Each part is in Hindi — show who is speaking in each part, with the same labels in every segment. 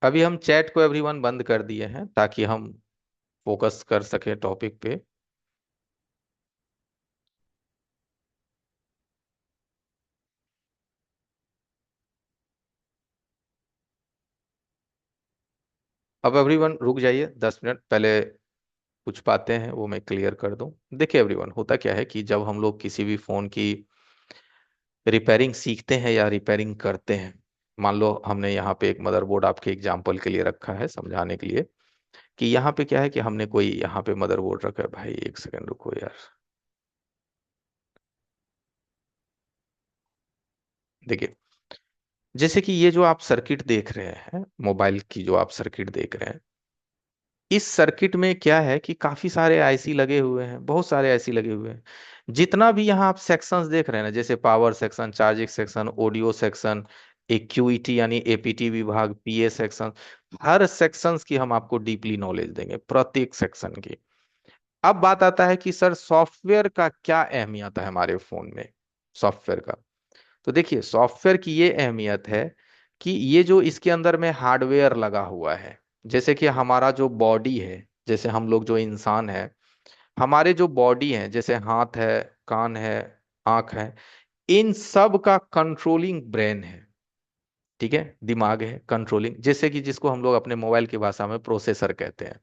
Speaker 1: अभी हम चैट को एवरीवन बंद कर दिए हैं ताकि हम फोकस कर सके टॉपिक पे। अब एवरीवन रुक जाइए 10 मिनट पहले। कुछ बातें हैं वो मैं क्लियर कर दूं। देखिए एवरीवन, होता क्या है कि जब हम लोग किसी भी फोन की रिपेयरिंग सीखते हैं या रिपेयरिंग करते हैं, मान लो हमने यहाँ पे एक मदरबोर्ड आपके एग्जाम्पल के लिए रखा है समझाने के लिए कि यहाँ पे क्या है कि हमने कोई यहाँ पे मदरबोर्ड रखा है। भाई एक सेकंड रुको यार। देखिए, जैसे कि ये जो आप सर्किट देख रहे हैं, मोबाइल की जो आप सर्किट देख रहे हैं, इस सर्किट में क्या है कि काफी सारे आईसी लगे हुए हैं, बहुत सारे आईसी लगे हुए हैं। जितना भी यहाँ आप सेक्शंस देख रहे हैं ना, जैसे power section, charging section, audio section, एक क्यूईटी यानी एपीटी विभाग, पीए सेक्शन, हर सेक्शंस की हम आपको डीपली नॉलेज देंगे, प्रत्येक सेक्शन की। अब बात आता है कि सर सॉफ्टवेयर का क्या अहमियत है हमारे फोन में, सॉफ्टवेयर का। तो देखिए, सॉफ्टवेयर की ये अहमियत है कि ये जो इसके अंदर में हार्डवेयर लगा हुआ है, जैसे कि हमारा जो बॉडी है, जैसे हम लोग जो इंसान है, हमारे जो बॉडी है, जैसे हाथ है, कान है, आंख है, इन सब का कंट्रोलिंग ब्रेन है। ठीक है, दिमाग है कंट्रोलिंग, जैसे कि जिसको हम लोग अपने मोबाइल की भाषा में प्रोसेसर कहते हैं।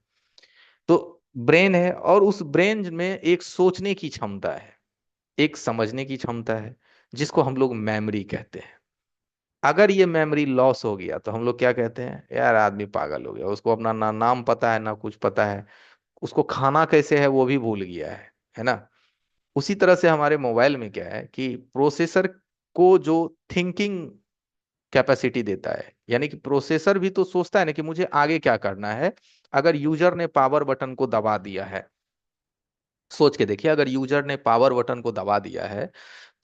Speaker 1: तो ब्रेन है, और उस ब्रेन में एक सोचने की क्षमता है, एक समझने की क्षमता है, जिसको हम लोग मेमोरी कहते हैं। अगर ये मेमोरी लॉस हो गया तो हम लोग क्या कहते हैं, यार आदमी पागल हो गया, उसको अपना ना नाम पता है ना कुछ पता है, उसको खाना कैसे है वो भी भूल गया है ना। उसी तरह से हमारे मोबाइल में क्या है कि प्रोसेसर को जो थिंकिंग कैपेसिटी देता है, यानी कि प्रोसेसर भी तो सोचता है ना कि मुझे आगे क्या करना है। अगर यूजर ने पावर बटन को दबा दिया है, सोच के देखिए, अगर यूजर ने पावर बटन को दबा दिया है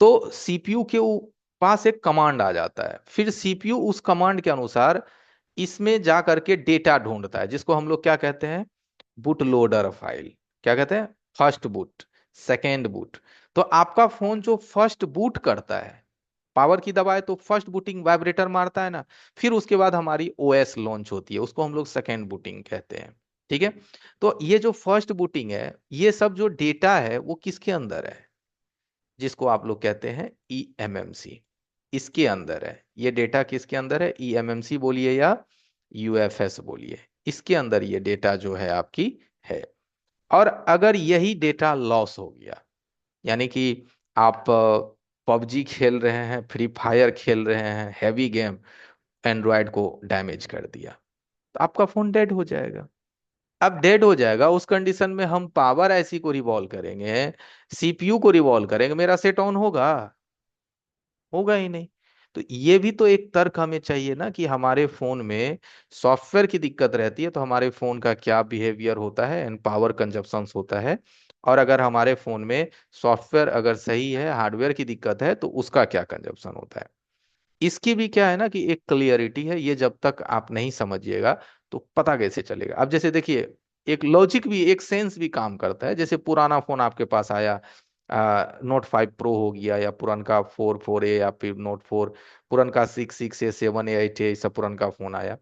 Speaker 1: तो सीपीयू के पास एक कमांड आ जाता है, फिर सीपीयू उस कमांड के अनुसार इसमें जा करके डेटा ढूंढता है, जिसको हम लोग क्या कहते हैं, बूट लोडर फाइल। क्या कहते हैं, फर्स्ट बूट, सेकेंड बूट। तो आपका फोन जो फर्स्ट बूट करता है, पावर की दबाए तो फर्स्ट बूटिंग वाइब्रेटर मारता है ना, फिर उसके बाद हमारी ओएस लॉन्च होती है, उसको हम लोग सेकेंड बूटिंग कहते हैं। ठीक है। तो ये जो फर्स्ट बूटिंग है, ये सब जो डेटा है वो किसके अंदर है, जिसको आप लोग कहते हैं ईएमएमसी, इसके अंदर है। ये डेटा किसके अंदर है, ईएमएमसी बोलिए या यूएफएस बोलिए, इसके अंदर ये डेटा जो है आपकी है। और अगर यही डेटा लॉस हो गया, यानी कि आप पबजी खेल रहे हैं, फ्री फायर खेल रहे हैं, हैवी गेम, एंड्रॉयड को डैमेज कर दिया, तो आपका फोन डेड हो जाएगा। अब डेड हो जाएगा, उस कंडीशन में हम पावर आईसी को रिवॉल्व करेंगे, सीपीयू को रिवॉल्व करेंगे, मेरा सेट ऑन होगा? होगा ही नहीं। तो ये भी तो एक तर्क हमें चाहिए ना कि हमारे फोन में सॉफ्टवेयर की दिक्कत रहती है तो हमारे फोन का क्या बिहेवियर होता है एंड पावर कंजप्शन होता है। और अगर हमारे फोन में सॉफ्टवेयर अगर सही है, हार्डवेयर की दिक्कत है, तो उसका क्या कंजप्शन होता है। इसकी भी क्या है ना कि एक क्लियरिटी है, ये जब तक आप नहीं समझिएगा तो पता कैसे चलेगा। अब जैसे देखिए, एक लॉजिक भी, एक सेंस भी काम करता है। जैसे पुराना फोन आपके पास आया, नोट 5 प्रो हो गया, या पुरनका 4 4 ए, या फिर नोट 4, पुरनका 6 6 ए, 7 ए, 8 ए, सब पुरनका फोन आया।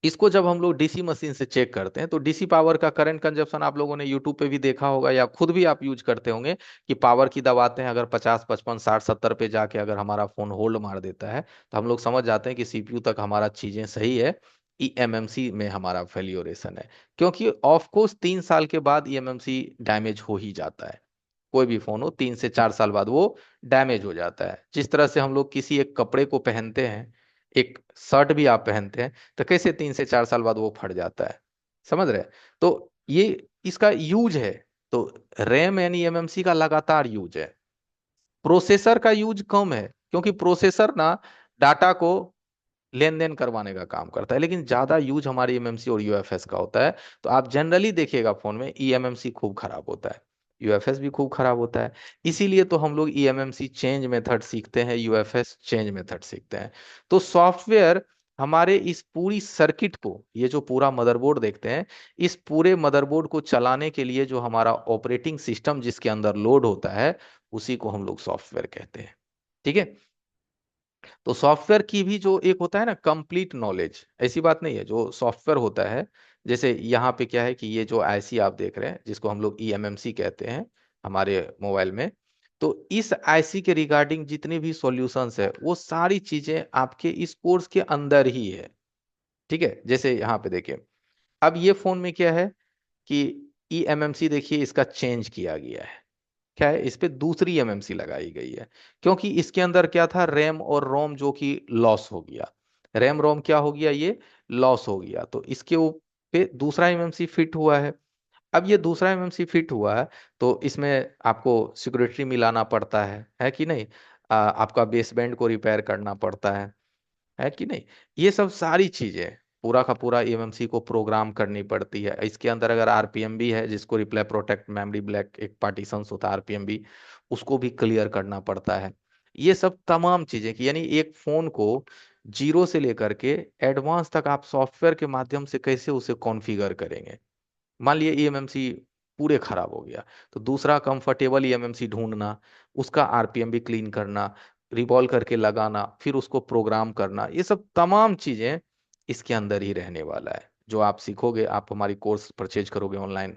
Speaker 1: इसको जब हम लोग डीसी मशीन से चेक करते हैं तो डीसी पावर का करंट कंजप्शन आप लोगों ने यूट्यूब पे भी देखा होगा या खुद भी आप यूज करते होंगे कि पावर की दबाते हैं, अगर 50 55 60 70 पे जाके अगर हमारा फोन होल्ड मार देता है तो हम लोग समझ जाते हैं कि सीपीयू तक हमारा चीजें सही है, ईएमएमसी में हमारा फेलियोरेशन है। क्योंकि ऑफ कोर्स 3 साल के बाद ईएमएमसी डैमेज हो ही जाता है। कोई भी फोन हो, 3 से 4 साल बाद वो डैमेज हो जाता है। जिस तरह से हम लोग किसी एक कपड़े को पहनते हैं, एक शर्ट भी आप पहनते हैं, तो कैसे 3 से 4 साल बाद वो फट जाता है, समझ रहे हैं? तो ये इसका यूज है। तो रैम यानी एमएमसी का लगातार यूज है, प्रोसेसर का यूज कम है, क्योंकि प्रोसेसर ना डाटा को लेन देन करवाने का काम करता है, लेकिन ज्यादा यूज हमारी एमएमसी और यूएफएस का होता है। तो आप जनरली देखिएगा फोन में ईएमएमसी खूब खराब होता है, यूएफएस भी खूब खराब होता है। इसीलिए तो हम लोग ईएमएमसी चेंज मेथड सीखते हैं, यूएफएस चेंज मेथड सीखते हैं। तो सॉफ्टवेयर हमारे इस पूरी सर्किट को, ये जो पूरा मदरबोर्ड देखते हैं, इस पूरे मदरबोर्ड को चलाने के लिए जो हमारा ऑपरेटिंग सिस्टम जिसके अंदर लोड होता है, उसी को हम लोग सॉफ्टवेयर कहते हैं। ठीक है। तो सॉफ्टवेयर की भी जो एक होता है ना कंप्लीट नॉलेज, ऐसी बात नहीं है, जो सॉफ्टवेयर होता है, जैसे यहाँ पे क्या है कि ये जो आईसी आप देख रहे हैं जिसको हम लोग ईएमएमसी कहते हैं हमारे मोबाइल में, तो इस आईसी के रिगार्डिंग जितनी भी सॉल्यूशंस है वो सारी चीजें आपके इस कोर्स के अंदर ही है। ठीक है, जैसे यहाँ पे देखिए, अब ये फोन में क्या है कि ईएमएमसी देखिए इसका चेंज किया गया है। क्या है, इस पे दूसरी एमएमसी लगाई गई है, क्योंकि इसके अंदर क्या था, रैम और रोम जो कि लॉस हो गया। रैम रोम क्या हो गया, ये लॉस हो गया, तो इसके पे दूसरा एमएमसी फिट हुआ है। अब ये दूसरा एमएमसी फिट हुआ है, तो इसमें आपको सिक्योरिटी मिलाना पड़ता है कि नहीं, आपका बेसबैंड को रिपेयर करना पड़ता है कि नहीं, ये सब सारी चीजें पूरा का पूरा ईएमएमसी को प्रोग्राम करनी पड़ती है। इसके अंदर अगर आरपीएम भी है, जिसको रिप्लाई प्रोटेक्ट मेमोरी ब्लैक एक पार्टीशन होता है आरपीएम भी, उसको भी क्लियर करना पड़ता है। ये सब तमाम चीजें कि यानी एक फोन को जीरो से लेकर के एडवांस तक आप सॉफ्टवेयर के माध्यम से कैसे उसे कॉन्फ़िगर करेंगे। मान लिया ईएमएमसी पूरे खराब हो गया, तो दूसरा कंफर्टेबल ईएमएमसी ढूंढना, उसका आरपीएम भी क्लीन करना, रिवॉल्व करके लगाना, फिर उसको प्रोग्राम करना, ये सब तमाम चीजें इसके अंदर ही रहने वाला है। जो आप सीखोगे, आप हमारी कोर्स परचेज करोगे ऑनलाइन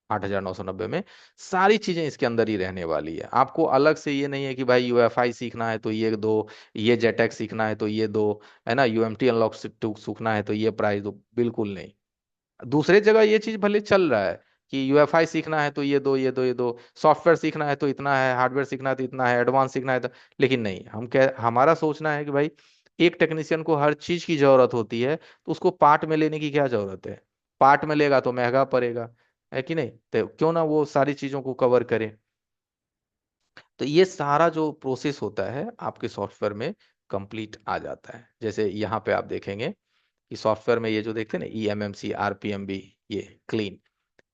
Speaker 1: 8,990 में, सारी चीजें इसके अंदर ही रहने वाली है। आपको अलग से ये नहीं है कि भाई यूएफआई सीखना है तो ये दो, ये जेटेक सीखना है तो ये दो, है ना, यूएमटी अनलॉक सीखना है तो ये प्राइस दो, बिल्कुल नहीं। दूसरे जगह ये चीज भले चल रहा है कि यूएफआई सीखना है तो ये दो, ये दो, ये दो, सॉफ्टवेयर सीखना है तो इतना है, हार्डवेयर सीखना है तो इतना है, एडवांस सीखना है तो, लेकिन नहीं, हम क्या, हमारा सोचना है कि भाई एक टेक्नीशियन को हर चीज की जरूरत होती है, तो उसको पार्ट में लेने की क्या जरूरत है। पार्ट में लेगा तो महंगा पड़ेगा, है कि नहीं, तो क्यों ना वो सारी चीजों को कवर करे। तो ये सारा जो प्रोसेस होता है आपके सॉफ्टवेयर में कंप्लीट आ जाता है। जैसे यहाँ पे आप देखेंगे कि सॉफ्टवेयर में ये जो देखते हैं ना, ईएमएमसी आरपीएम भी, ये क्लीन,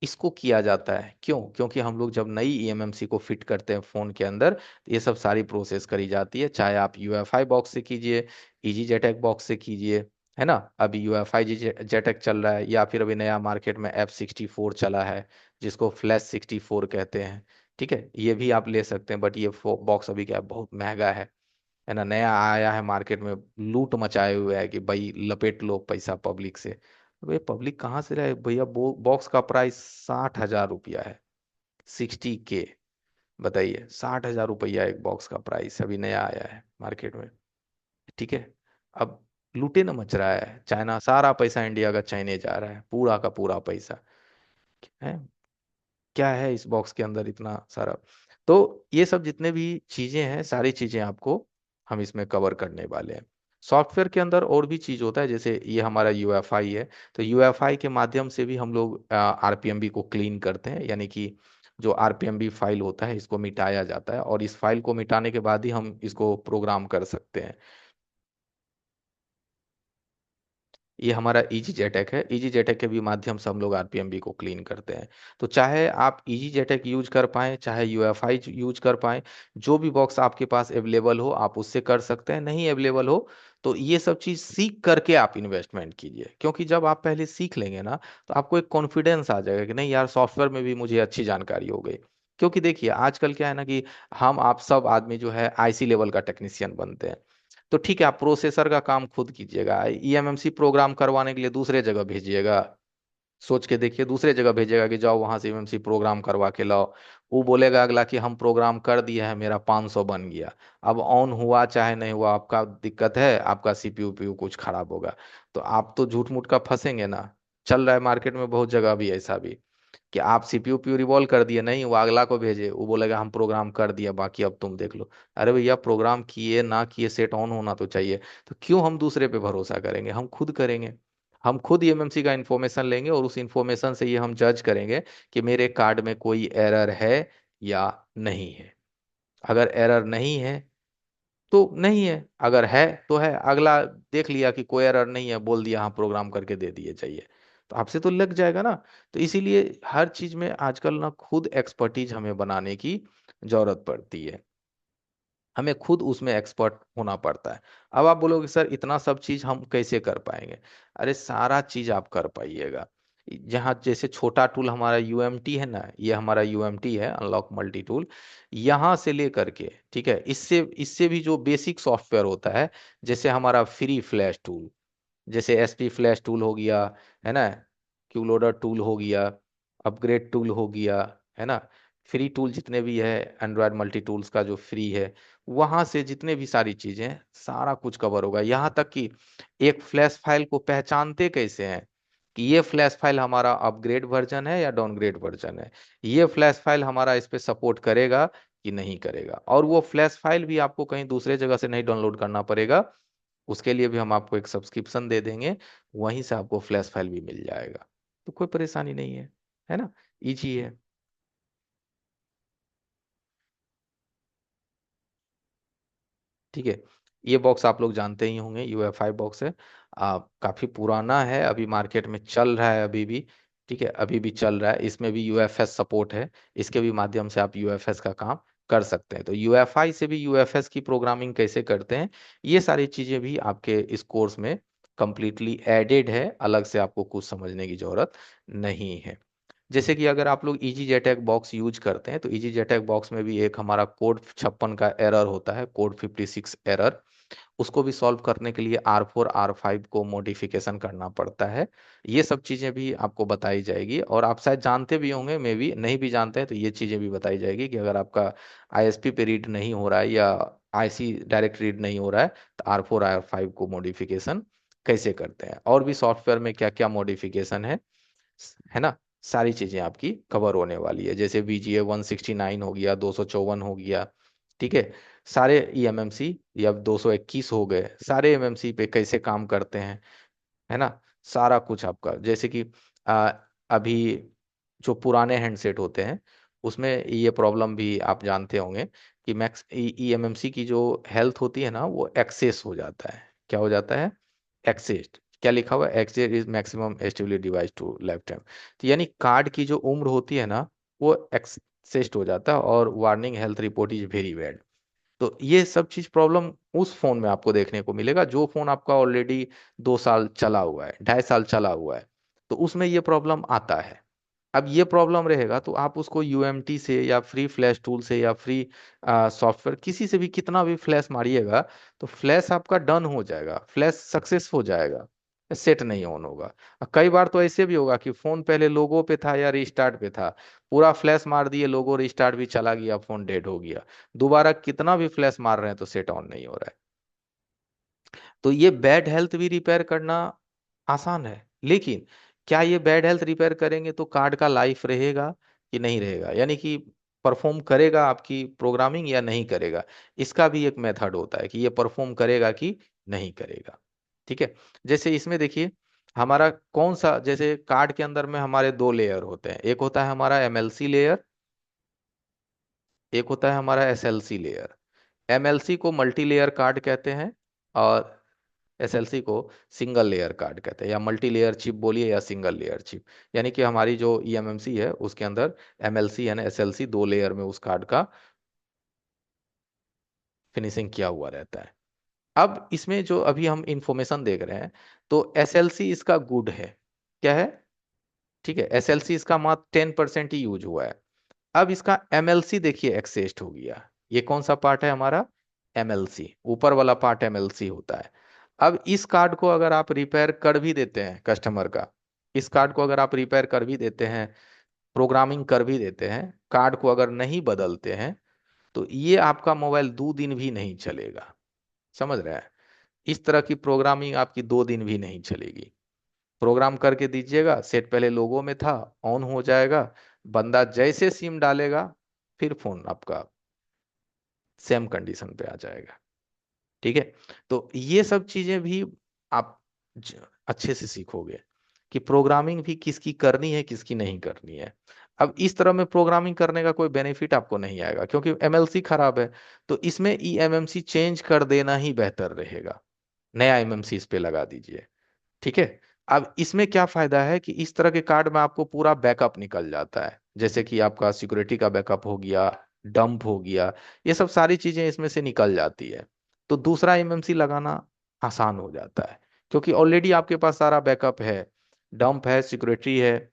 Speaker 1: इसको किया जाता है। क्यों, क्योंकि हम लोग जब नई ईएमएमसी को फिट करते हैं फोन के अंदर, तो ये सब सारी प्रोसेस करी जाती है, चाहे आप यूएफआई बॉक्स से कीजिए, इजी जेटेक बॉक्स से कीजिए, है ना। अभी यूएफआई जी जेटेक चल रहा है, या फिर अभी नया मार्केट में F64 चला है, जिसको फ्लैश 64 कहते हैं। ठीक है, ये भी आप ले सकते हैं, बट ये बॉक्स अभी क्या है, बहुत महंगा है ना, नया आया है मार्केट में, लूट मचाए हुए है कि भाई लपेट लो पैसा पब्लिक से। भाई पब्लिक कहाँ से रहे भैया, बॉक्स का प्राइस 60,000 रुपया है, 60K। बताइए, 60,000 रुपया एक बॉक्स का प्राइस, अभी नया आया है मार्केट में। ठीक है, अब लूटे न मच रहा है, चाइना सारा पैसा इंडिया का चाइने जा रहा है, पूरा का पूरा पैसा है। क्या है इस बॉक्स के अंदर इतना सारा। तो ये सब जितने भी चीजें हैं, सारी चीजें आपको हम इसमें कवर करने वाले हैं। सॉफ्टवेयर के अंदर और भी चीज होता है, जैसे ये हमारा यूएफआई है, तो यूएफआई के माध्यम से भी हम लोग आरपीएमबी को क्लीन करते हैं, यानी कि जो आरपीएमबी फाइल होता है इसको मिटाया जाता है, और इस फाइल को मिटाने के बाद ही हम इसको प्रोग्राम कर सकते हैं। ये हमारा इजी जेटेक है, इजी जेटेक के भी माध्यम से हम लोग आरपीएमबी को क्लीन करते हैं। तो चाहे आप इजी जेटेक यूज कर पाएं, चाहे यूएफआई यूज कर पाएं, जो भी बॉक्स आपके पास अवेलेबल हो आप उससे कर सकते हैं, नहीं अवेलेबल हो तो ये सब चीज सीख करके आप इन्वेस्टमेंट कीजिए, क्योंकि जब आप पहले सीख लेंगे ना, तो आपको एक कॉन्फिडेंस आ जाएगा कि नहीं यार, सॉफ्टवेयर में भी मुझे अच्छी जानकारी हो गई। क्योंकि देखिए आजकल क्या है ना कि हम आप सब आदमी जो है आईसी लेवल का टेक्नीशियन बनते हैं। तो ठीक है, आप प्रोसेसर का काम खुद कीजिएगा, ईएमएमसी प्रोग्राम करवाने के लिए दूसरे जगह भेजिएगा, सोच के देखिए, दूसरे जगह भेजेगा कि जाओ वहां से ईएमएमसी प्रोग्राम करवा के लाओ। वो बोलेगा अगला कि हम प्रोग्राम कर दिया है, मेरा 500 बन गया। अब ऑन हुआ चाहे नहीं हुआ, आपका दिक्कत है, आपका सीपीयू पीयू कुछ खराब होगा, तो आप तो झूठ मूठ का फंसेंगे ना। चल रहा है मार्केट में बहुत जगह भी ऐसा भी, कि आप सीपीयू पीयू रिवॉल्व कर दिए, नहीं वो अगला को भेजे, वो बोलेगा हम प्रोग्राम कर दिया, बाकी अब तुम देख लो। अरे भैया, प्रोग्राम किए ना किए, सेट ऑन होना तो चाहिए। तो क्यों हम दूसरे पे भरोसा करेंगे, हम खुद करेंगे। हम खुद ईएमएमसी का इंफॉर्मेशन लेंगे, और उस इंफॉर्मेशन से ये हम जज करेंगे कि मेरे कार्ड में कोई एरर है या नहीं है। अगर एरर नहीं है तो नहीं है, अगर है तो है। अगला देख लिया कि कोई एरर नहीं है, बोल दिया हाँ प्रोग्राम करके दे दिए चाहिए, तो आपसे तो लग जाएगा ना। तो इसीलिए हर चीज में आजकल ना खुद एक्सपर्टीज हमें बनाने की जरूरत पड़ती है, हमें खुद उसमें एक्सपर्ट होना पड़ता है। अब आप बोलोगे सर इतना सब चीज हम कैसे कर पाएंगे, अरे सारा चीज आप कर पाइएगा। जहाँ जैसे छोटा टूल हमारा यूएमटी है ना, ये हमारा यूएमटी है, अनलॉक मल्टी टूल। यहाँ से लेकर के, ठीक है, इससे इससे भी जो बेसिक सॉफ्टवेयर होता है, जैसे हमारा फ्री फ्लैश टूल, जैसे एसपी फ्लैश टूल हो गया, है ना, क्यू लोडर टूल हो गया, अपग्रेड टूल हो गया, है ना, फ्री टूल जितने भी है, एंड्रॉयड मल्टी टूल्स का जो फ्री है, वहां से जितने भी सारी चीजें हैं, सारा कुछ कवर होगा। यहाँ तक कि एक फ्लैश फाइल को पहचानते कैसे हैं कि ये फ्लैश फाइल हमारा अपग्रेड वर्जन है या डाउनग्रेड वर्जन है, ये फ्लैश फाइल हमारा इस पे सपोर्ट करेगा कि नहीं करेगा। और वो फ्लैश फाइल भी आपको कहीं दूसरे जगह से नहीं डाउनलोड करना पड़ेगा, उसके लिए भी हम आपको एक सब्सक्रिप्शन दे देंगे, वहीं से आपको फ्लैश फाइल भी मिल जाएगा। तो कोई परेशानी नहीं है ना, इजी है। ठीक है, ये बॉक्स आप लोग जानते ही होंगे, यूएफआई बॉक्स है। काफी पुराना है, अभी मार्केट में चल रहा है अभी भी। ठीक है, अभी भी चल रहा है, इसमें भी यूएफएस सपोर्ट है, इसके भी माध्यम से आप यूएफएस का काम कर सकते हैं। तो यूएफआई से भी यूएफएस की प्रोग्रामिंग कैसे करते हैं, ये सारी चीजें भी आपके इस कोर्स में कंप्लीटली एडेड है, अलग से आपको कुछ समझने की जरूरत नहीं है। जैसे कि अगर आप लोग इजी जेटैक बॉक्स यूज करते हैं, तो इजी जेटैक बॉक्स में भी एक हमारा कोड 56 का एरर होता है, कोड 56 एरर, उसको भी सॉल्व करने के लिए R4 R5 को मॉडिफिकेशन करना पड़ता है। ये सब चीजें भी आपको बताई जाएगी, और आप शायद जानते भी होंगे, मे भी नहीं भी जानते हैं, तो ये चीजें भी बताई जाएगी कि अगर आपका आईएसपी पे रीड नहीं हो रहा है या आईसी डायरेक्ट रीड नहीं हो रहा है, तो R4 R5 को मॉडिफिकेशन कैसे करते हैं, और भी सॉफ्टवेयर में क्या क्या मॉडिफिकेशन है ना, सारी चीजें आपकी कवर होने वाली है। जैसे VGA 169 हो गया, 254 हो गया, ठीक है, सारे EMMC या 221 हो गए, सारे एमएमसी पे कैसे काम करते हैं, है ना, सारा कुछ आपका। जैसे कि आ, अभी जो पुराने हैंडसेट होते हैं, उसमें ये प्रॉब्लम भी आप जानते होंगे कि मैक्स EMMC की जो हेल्थ होती है ना, वो एक्सेस हो जाता है। क्या हो जाता है? एक्सेस। क्या लिखा हुआ है? Access is maximum stability device to life time. तो यानी कार्ड की जो उम्र होती है ना, वो एक्सेस्ड हो जाता है, और warning health report is very bad. तो ये सब चीज प्रॉब्लम उस फोन में आपको देखने को मिलेगा जो फोन आपका ऑलरेडी 2 साल चला हुआ है, 2.5 साल चला हुआ है, तो उसमें ये प्रॉब्लम आता है। अब ये प्रॉब्लम रहेगा तो आप उसको यूएमटी से या फ्री फ्लैश टूल से या फ्री सॉफ्टवेयर किसी से भी कितना भी फ्लैश मारिएगा, तो फ्लैश आपका डन हो जाएगा, फ्लैश सक्सेस हो जाएगा, सेट नहीं ऑन होगा। कई बार तो ऐसे भी होगा कि फोन पहले लोगो पे था या रिस्टार्ट पे था, पूरा फ्लैश मार दिए, लोगो रिस्टार्ट भी चला गया, फोन डेड हो गया, दोबारा कितना भी फ्लैश मार रहे हैं तो सेट ऑन नहीं हो रहा है। तो ये बैड हेल्थ भी रिपेयर करना आसान है, लेकिन क्या ये बैड हेल्थ रिपेयर करेंगे तो कार्ड का लाइफ रहेगा कि नहीं रहेगा, यानी कि परफॉर्म करेगा आपकी प्रोग्रामिंग या नहीं करेगा, इसका भी एक मेथड होता है कि ये परफॉर्म करेगा कि नहीं करेगा। ठीक है, जैसे इसमें देखिए, हमारा कौन सा, जैसे कार्ड के अंदर में हमारे 2 लेयर होते हैं, एक होता है हमारा MLC लेयर, एक होता है हमारा SLC लेयर। MLC को मल्टी लेयर कार्ड कहते हैं, और SLC को सिंगल लेयर कार्ड कहते हैं, या मल्टी लेयर चिप बोलिए या सिंगल लेयर चिप। यानी कि हमारी जो EMMC है उसके अंदर MLC यानी SLC 2 लेयर में उस कार्ड का फिनिशिंग किया हुआ रहता है। अब इसमें जो अभी हम इंफॉर्मेशन देख रहे हैं, तो SLC इसका गुड है, क्या है, ठीक है, SLC इसका मात्र 10% ही यूज हुआ है। अब इसका MLC देखिए एक्सेस्ट हो गया, ये कौन सा पार्ट है हमारा? MLC, ऊपर वाला पार्ट MLC होता है। अब इस कार्ड को अगर आप रिपेयर कर भी देते हैं कस्टमर का, इस कार्ड को अगर आप रिपेयर कर भी देते हैं, प्रोग्रामिंग कर भी देते हैं, कार्ड को अगर नहीं बदलते हैं, तो ये आपका मोबाइल 2 दिन भी नहीं चलेगा। समझ रहे हैं? इस तरह की प्रोग्रामिंग आपकी 2 दिन भी नहीं चलेगी। प्रोग्राम करके दीजिएगा, सेट पहले लोगो में था, ऑन हो जाएगा, बंदा जैसे सिम डालेगा, फिर फोन आपका सेम कंडीशन पे आ जाएगा। ठीक है, तो ये सब चीजें भी आप अच्छे से सीखोगे कि प्रोग्रामिंग भी किसकी करनी है किसकी नहीं करनी है। अब इस तरह में प्रोग्रामिंग करने का कोई बेनिफिट आपको नहीं आएगा, क्योंकि MLC खराब है, तो इसमें EMMC चेंज कर देना ही बेहतर रहेगा, नया MMC इस पे लगा दीजिए। ठीक है, अब इसमें क्या फायदा है कि इस तरह के कार्ड में आपको पूरा बैकअप निकल जाता है, जैसे कि आपका सिक्योरिटी का बैकअप हो गया, डंप हो गया, ये सब सारी चीजें इसमें से निकल जाती है। तो दूसरा MMC लगाना आसान हो जाता है, क्योंकि ऑलरेडी आपके पास सारा बैकअप है। डंप है, सिक्योरिटी है,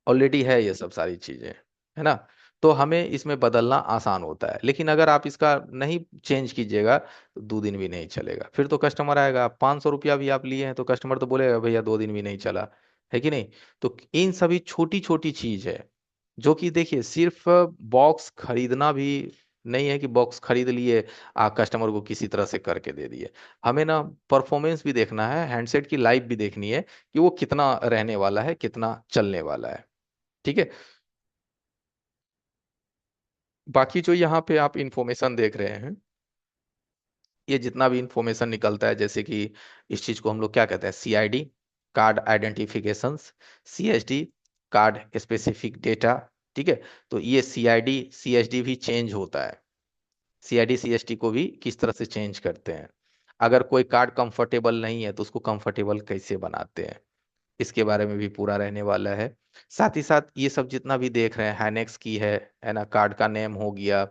Speaker 1: ऑलरेडी है ये सब सारी चीजें, है ना। तो हमें इसमें बदलना आसान होता है, लेकिन अगर आप इसका नहीं चेंज कीजिएगा तो 2 दिन भी नहीं चलेगा। फिर तो कस्टमर आएगा, 500 रुपया भी आप लिए हैं तो कस्टमर तो बोलेगा भैया 2 दिन भी नहीं चला, है कि नहीं। तो इन सभी छोटी छोटी चीज है जो कि देखिए, सिर्फ बॉक्स खरीदना भी नहीं है कि बॉक्स खरीद लिए, कस्टमर को किसी तरह से करके दे दिए। हमें ना परफॉर्मेंस भी देखना है, हैंडसेट की लाइफ भी देखनी है कि वो कितना रहने वाला है, कितना चलने वाला है। ठीक है। बाकी जो यहाँ पे आप इंफॉर्मेशन देख रहे हैं, ये जितना भी इंफॉर्मेशन निकलता है, जैसे कि इस चीज को हम लोग क्या कहते हैं, CID, card identifications, CSD, card specific data. ठीक है। तो ये सीआईडी सीएसडी भी चेंज होता है, सीआईडी सीएसडी को भी किस तरह से चेंज करते हैं। अगर कोई कार्ड कंफर्टेबल नहीं है तो उसको कंफर्टेबल कैसे बनाते हैं, इसके बारे में भी पूरा रहने वाला है। साथ ही साथ ये सब जितना भी देख रहे हैं, हैनेक्स की है ना, कार्ड का नेम हो गया,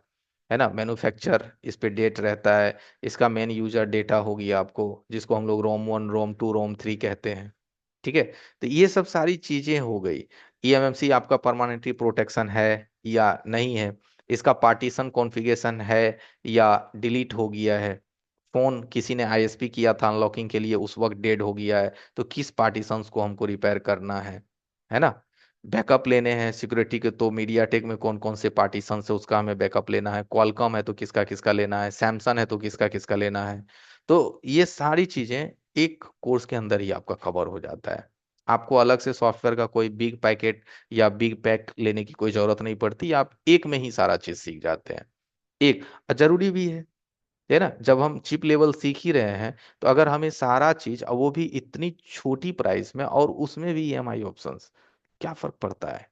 Speaker 1: है ना, मैन्युफैक्चर इस पे डेट रहता है, इसका मेन यूजर डेटा हो गया आपको, जिसको हम लोग रोम 1, रोम 2, रोम 3 कहते हैं। ठीक है। तो ये सब सारी चीजें हो गई। ईएमएमसी आपका परमानेंटली प्रोटेक्शन है या नहीं है, इसका पार्टीशन कॉन्फ़िगरेशन है या डिलीट हो गया है, फोन किसी ने आईएसपी किया था अनलॉकिंग के लिए, उस वक्त डेड हो गया है, तो किस पार्टीशंस को हमको रिपेयर करना है ना। बैकअप लेने हैं सिक्योरिटी के, तो मीडियाटेक में कौन कौन से पार्टीशन है उसका हमें बैकअप लेना है, क्वालकॉम है तो किसका किसका लेना है, सैमसंग है तो किसका किसका लेना है। तो ये सारी चीजें एक कोर्स के अंदर ही आपका कवर हो जाता है। आपको अलग से सॉफ्टवेयर का कोई बिग पैकेट या बिग पैक लेने की कोई जरूरत नहीं पड़ती, आप एक में ही सारा चीज सीख जाते हैं। एक जरूरी भी है ना, जब हम चिप लेवल सीख ही रहे हैं, तो अगर हमें सारा चीज, और वो भी इतनी छोटी प्राइस में, और उसमें भी ईएमआई ऑप्शंस, क्या फर्क पड़ता है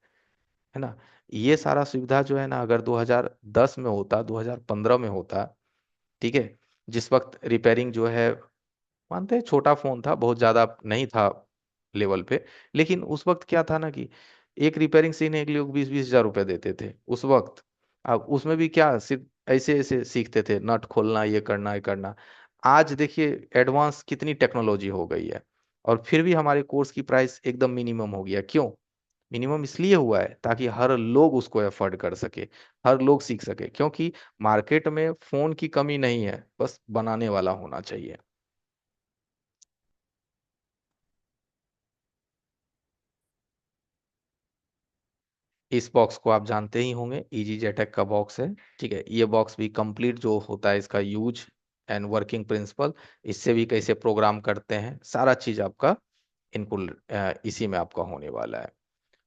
Speaker 1: ना। ये सारा सुविधा जो है ना, अगर 2010 में होता, 2015 में होता, ठीक है, जिस वक्त रिपेयरिंग जो है, मानते हैं छोटा फोन था, बहुत ज्यादा नहीं था लेवल पे, लेकिन उस वक्त क्या था ना कि एक रिपेयरिंग सीखने के लिए 20-20 हजार रुपए देते थे उस वक्त। अब उसमें भी क्या, सिर्फ ऐसे ऐसे सीखते थे, नट खोलना, ये करना ये करना। आज देखिए एडवांस कितनी टेक्नोलॉजी हो गई है, और फिर भी हमारे कोर्स की प्राइस एकदम मिनिमम हो गया। क्यों मिनिमम? इसलिए हुआ है ताकि हर लोग उसको एफोर्ड कर सके, हर लोग सीख सके, क्योंकि मार्केट में फोन की कमी नहीं है, बस बनाने वाला होना चाहिए। इस बॉक्स को आप जानते ही होंगे, इजी जेटेक का बॉक्स है। ठीक है। ये बॉक्स भी कंप्लीट जो होता है, इसका यूज एंड वर्किंग प्रिंसिपल, इससे भी कैसे प्रोग्राम करते हैं, सारा चीज आपका इनको इसी में आपका होने वाला है।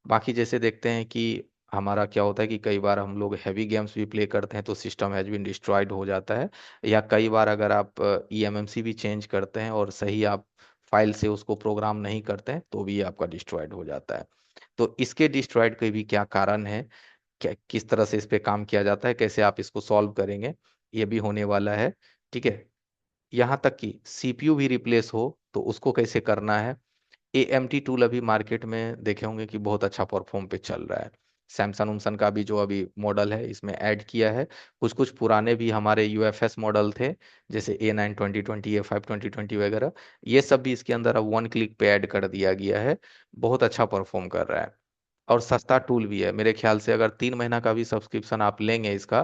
Speaker 1: बाकी जैसे देखते हैं कि हमारा क्या होता है कि कई बार हम लोग हैवी गेम्स भी प्ले करते हैं तो सिस्टम हैज बीन डिस्ट्रॉयड हो जाता है, या कई बार अगर आप ईएमएमसी भी चेंज करते हैं और सही आप फाइल से उसको प्रोग्राम नहीं करते हैं तो भी आपका डिस्ट्रॉयड हो जाता है। तो इसके डिस्ट्रॉयड के भी क्या कारण है, क्या किस तरह से इस पे काम किया जाता है, कैसे आप इसको सॉल्व करेंगे, ये भी होने वाला है। ठीक है। यहाँ तक कि सीपीयू भी रिप्लेस हो तो उसको कैसे करना है। एएमटी टूल अभी मार्केट में देखे होंगे कि बहुत अच्छा परफॉर्म पे चल रहा है। सैमसंग उमसन का भी जो अभी मॉडल है इसमें ऐड किया है। कुछ कुछ पुराने भी हमारे यूएफएस मॉडल थे, जैसे A9 2020, A5 2020 वगैरह, ये सब भी इसके अंदर अब 1 क्लिक पे ऐड कर दिया गया है। बहुत अच्छा परफॉर्म कर रहा है, और सस्ता टूल भी है। मेरे ख्याल से अगर 3 महीना का भी सब्सक्रिप्शन आप लेंगे इसका,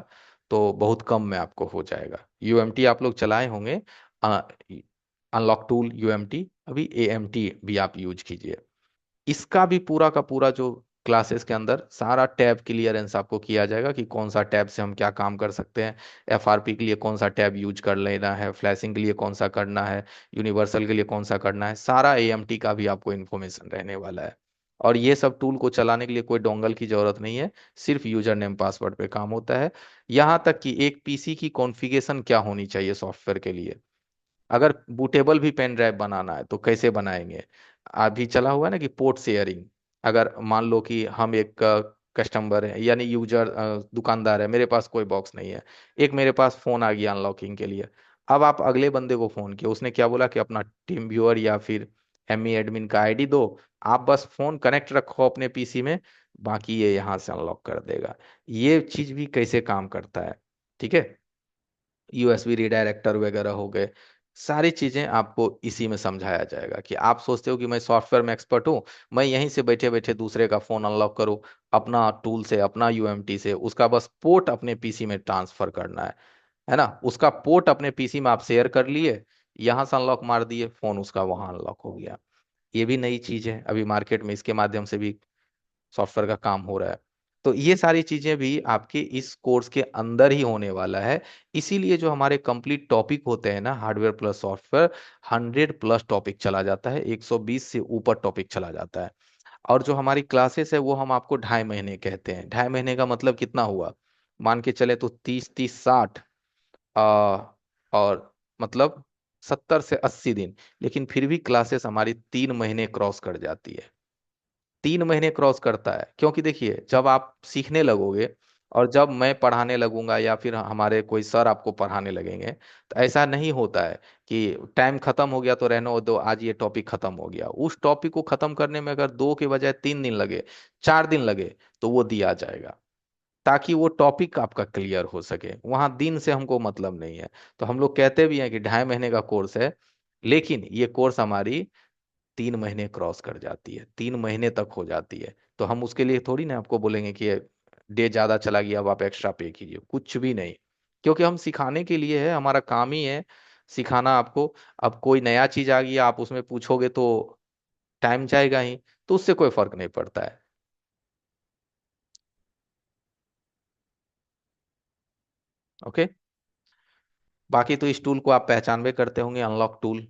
Speaker 1: तो बहुत कम में आपको हो जाएगा। यूएमटी आप लोग चलाए होंगे, अनलॉक टूल यूएमटी, अभी एएमटी भी आप यूज कीजिए। इसका भी पूरा का पूरा जो क्लासेस के अंदर सारा टैब क्लियरेंस आपको किया जाएगा कि कौन सा टैब से हम क्या काम कर सकते हैं, एफआरपी के लिए कौन सा टैब यूज कर लेना है, फ्लैशिंग के लिए कौन सा करना है, यूनिवर्सल के लिए कौन सा करना है, सारा एएमटी का भी आपको इन्फॉर्मेशन रहने वाला है। और ये सब टूल को चलाने के लिए कोई डोंगल की जरूरत नहीं है, सिर्फ यूजर नेम पासवर्ड पे काम होता है। यहाँ तक कि एक पीसी की कॉन्फ़िगरेशन क्या होनी चाहिए सॉफ्टवेयर के लिए, अगर बूटेबल भी पेन ड्राइव बनाना है तो कैसे बनाएंगे। अभी चला हुआ है ना कि पोर्ट शेयरिंग, अगर मान लो कि हम एक कस्टमर है, यानी यूजर, दुकानदार है, मेरे पास कोई बॉक्स नहीं है, एक मेरे पास फोन आ गया अनलॉकिंग के लिए। अब आप अगले बंदे को फोन किया, उसने क्या बोला कि अपना टीम व्यूअर या फिर एमई एडमिन का आईडी दो, आप बस फोन कनेक्ट रखो अपने पीसी में, बाकी ये यहाँ से अनलॉक कर देगा। ये चीज भी कैसे काम करता है। ठीक है। यूएसबी रिडायरेक्टर वगैरह हो गए, सारी चीजें आपको इसी में समझाया जाएगा। कि आप सोचते हो कि मैं सॉफ्टवेयर में एक्सपर्ट हूँ, मैं यहीं से बैठे बैठे दूसरे का फोन अनलॉक करूँ, अपना टूल से, अपना यूएमटी से, उसका बस पोर्ट अपने पीसी में ट्रांसफर करना है ना, उसका पोर्ट अपने पीसी में आप शेयर कर लिए, यहां से अनलॉक मार दिए, फोन उसका वहां अनलॉक हो गया। ये भी नई चीज है, अभी मार्केट में इसके माध्यम से भी सॉफ्टवेयर का काम हो रहा है। तो ये सारी चीजें भी आपके इस कोर्स के अंदर ही होने वाला है। इसीलिए जो हमारे कंप्लीट टॉपिक होते हैं ना, हार्डवेयर प्लस सॉफ्टवेयर, 100+ टॉपिक चला जाता है, 120 से ऊपर टॉपिक चला जाता है। और जो हमारी क्लासेस है वो हम आपको 2.5 महीने कहते हैं। 2.5 महीने का मतलब कितना हुआ, मान के चले तो 30 30 60, और मतलब 70 से 80 दिन। लेकिन फिर भी क्लासेस हमारी 3 महीने क्रॉस कर जाती है। 3 महीने क्रॉस करता है, क्योंकि देखिए जब आप सीखने लगोगे और जब मैं पढ़ाने लगूंगा या फिर हमारे कोई सर आपको पढ़ाने लगेंगे, तो ऐसा नहीं होता है कि टाइम खत्म हो गया तो रहने दो, आज ये टॉपिक खत्म हो गया। उस टॉपिक को खत्म करने में अगर 2 के बजाय 3 दिन लगे, 4 दिन लगे, तो वो दिया जाएगा, ताकि वो टॉपिक आपका क्लियर हो सके। वहां दिन से हमको मतलब नहीं है। तो हम लोग कहते भी हैं कि 2.5 महीने का कोर्स है, लेकिन ये कोर्स हमारी 3 महीने क्रॉस कर जाती है, 3 महीने तक हो जाती है। तो हम उसके लिए थोड़ी ना आपको बोलेंगे कि डे ज्यादा चला गया अब आप एक्स्ट्रा पे कीजिए, कुछ भी नहीं। क्योंकि हम सिखाने के लिए है, हमारा काम ही है सिखाना आपको। अब कोई नया चीज आ गई, आप उसमें पूछोगे तो टाइम जाएगा ही, तो उससे कोई फर्क नहीं पड़ता है। ओके। बाकी तो इस टूल को आप पहचान भी करते होंगे, अनलॉक टूल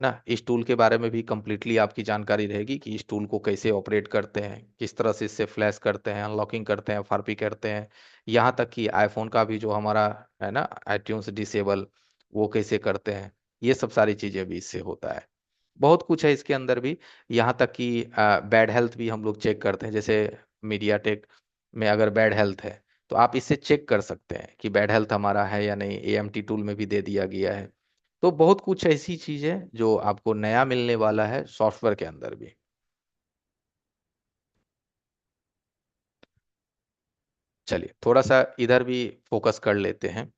Speaker 1: ना। इस टूल के बारे में भी कंप्लीटली आपकी जानकारी रहेगी कि इस टूल को कैसे ऑपरेट करते हैं, किस तरह से इससे फ्लैश करते हैं, अनलॉकिंग करते हैं, एफआरपी करते हैं। यहाँ तक कि आईफोन का भी जो हमारा है ना, आईट्यून्स डिसेबल, वो कैसे करते हैं, ये सब सारी चीजें भी इससे होता है। बहुत कुछ है इसके अंदर भी। यहाँ तक कि बैड हेल्थ भी हम लोग चेक करते हैं। जैसे मीडिया टेक में अगर बैड हेल्थ है, तो आप इससे चेक कर सकते हैं कि बैड हेल्थ हमारा है या नहीं, एएमटी टूल में भी दे दिया गया है। तो बहुत कुछ ऐसी चीज है जो आपको नया मिलने वाला है सॉफ्टवेयर के अंदर भी। चलिए थोड़ा सा इधर भी फोकस कर लेते हैं।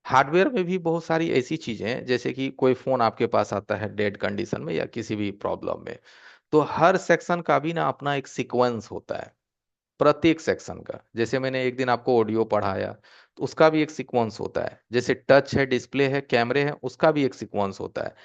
Speaker 1: हार्डवेयर में भी बहुत सारी ऐसी चीजें हैं, जैसे कि कोई फोन आपके पास आता है डेड कंडीशन में या किसी भी प्रॉब्लम में, तो हर सेक्शन का भी ना अपना एक सीक्वेंस होता है। प्रत्येक सेक्शन का, जैसे मैंने एक दिन आपको ऑडियो पढ़ाया, तो उसका भी एक सीक्वेंस होता है। जैसे टच है, डिस्प्ले है, कैमरे हैं, उसका भी एक सीक्वेंस होता है।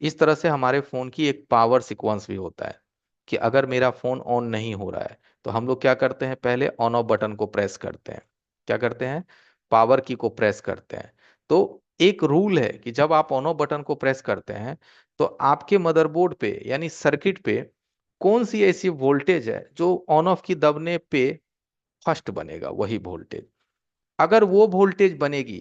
Speaker 1: इस तरह से हमारे फोन की एक पावर सीक्वेंस भी होता है। कि अगर मेरा फोन ऑन नहीं हो रहा है, तो हम लोग क्या करते हैं, पहले ऑन ऑफ बटन को प्रेस करते हैं। क्या करते हैं, पावर की को प्रेस करते हैं। तो एक रूल है कि जब आप ऑन ऑफ बटन को प्रेस करते हैं, तो आपके मदरबोर्ड पे यानी सर्किट पे कौन सी ऐसी वोल्टेज है जो ऑन ऑफ की दबने पे फर्स्ट बनेगा, वही वोल्टेज। अगर वो वोल्टेज बनेगी,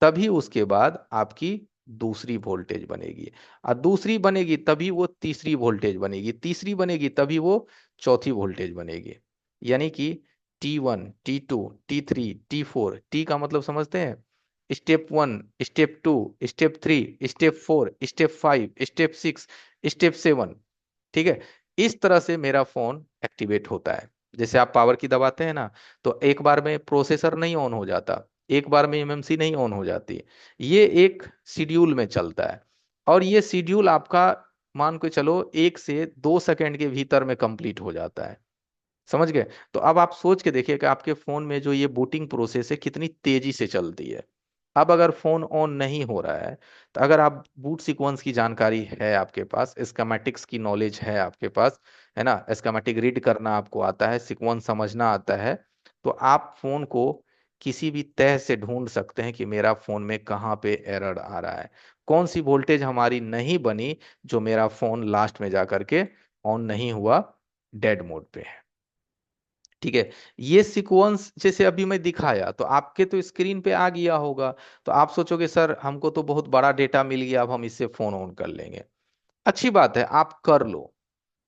Speaker 1: तभी उसके बाद आपकी दूसरी वोल्टेज बनेगी, और दूसरी बनेगी तभी वो तीसरी वोल्टेज बनेगी, तीसरी बनेगी तभी वो चौथी वोल्टेज बनेगी। यानी कि T1 T2 T3 T4, T का मतलब समझते हैं, step 1, step 2, step 3, step 4, step 5, step 6, step 7। ठीक है। इस तरह से मेरा फोन एक्टिवेट होता है। जैसे आप पावर की दबाते हैं ना, तो एक बार में प्रोसेसर नहीं ऑन हो जाता, एक बार में एमएमसी नहीं ऑन हो जाती। ये एक शेड्यूल में चलता है। और ये शेड्यूल आपका, मान के चलो, 1 से 2 सेकंड के भीतर में कंप्लीट हो जाता है। समझ गए। तो अब आप सोच के देखिए कि आपके फोन में जो ये बूटिंग प्रोसेस है कितनी तेजी से चलती है। अब अगर फोन ऑन नहीं हो रहा है, तो अगर आप बूट सीक्वेंस की जानकारी है आपके पास, स्कीमेटिक्स की नॉलेज है आपके पास, है ना, स्कीमेटिक रीड करना आपको आता है, सीक्वेंस समझना आता है, तो आप फोन को किसी भी तह से ढूंढ सकते हैं कि मेरा फोन में कहाँ पे एरर आ रहा है, कौन सी वोल्टेज हमारी नहीं बनी, जो मेरा फोन लास्ट में जा करके ऑन नहीं हुआ, डेड मोड पे है। ठीक है। ये सीक्वेंस जैसे अभी मैं दिखाया, तो आपके तो स्क्रीन पे आ गया होगा। तो आप सोचोगे सर हमको तो बहुत बड़ा डेटा मिल गया, अब हम इससे फोन ऑन कर लेंगे। अच्छी बात है, आप कर लो।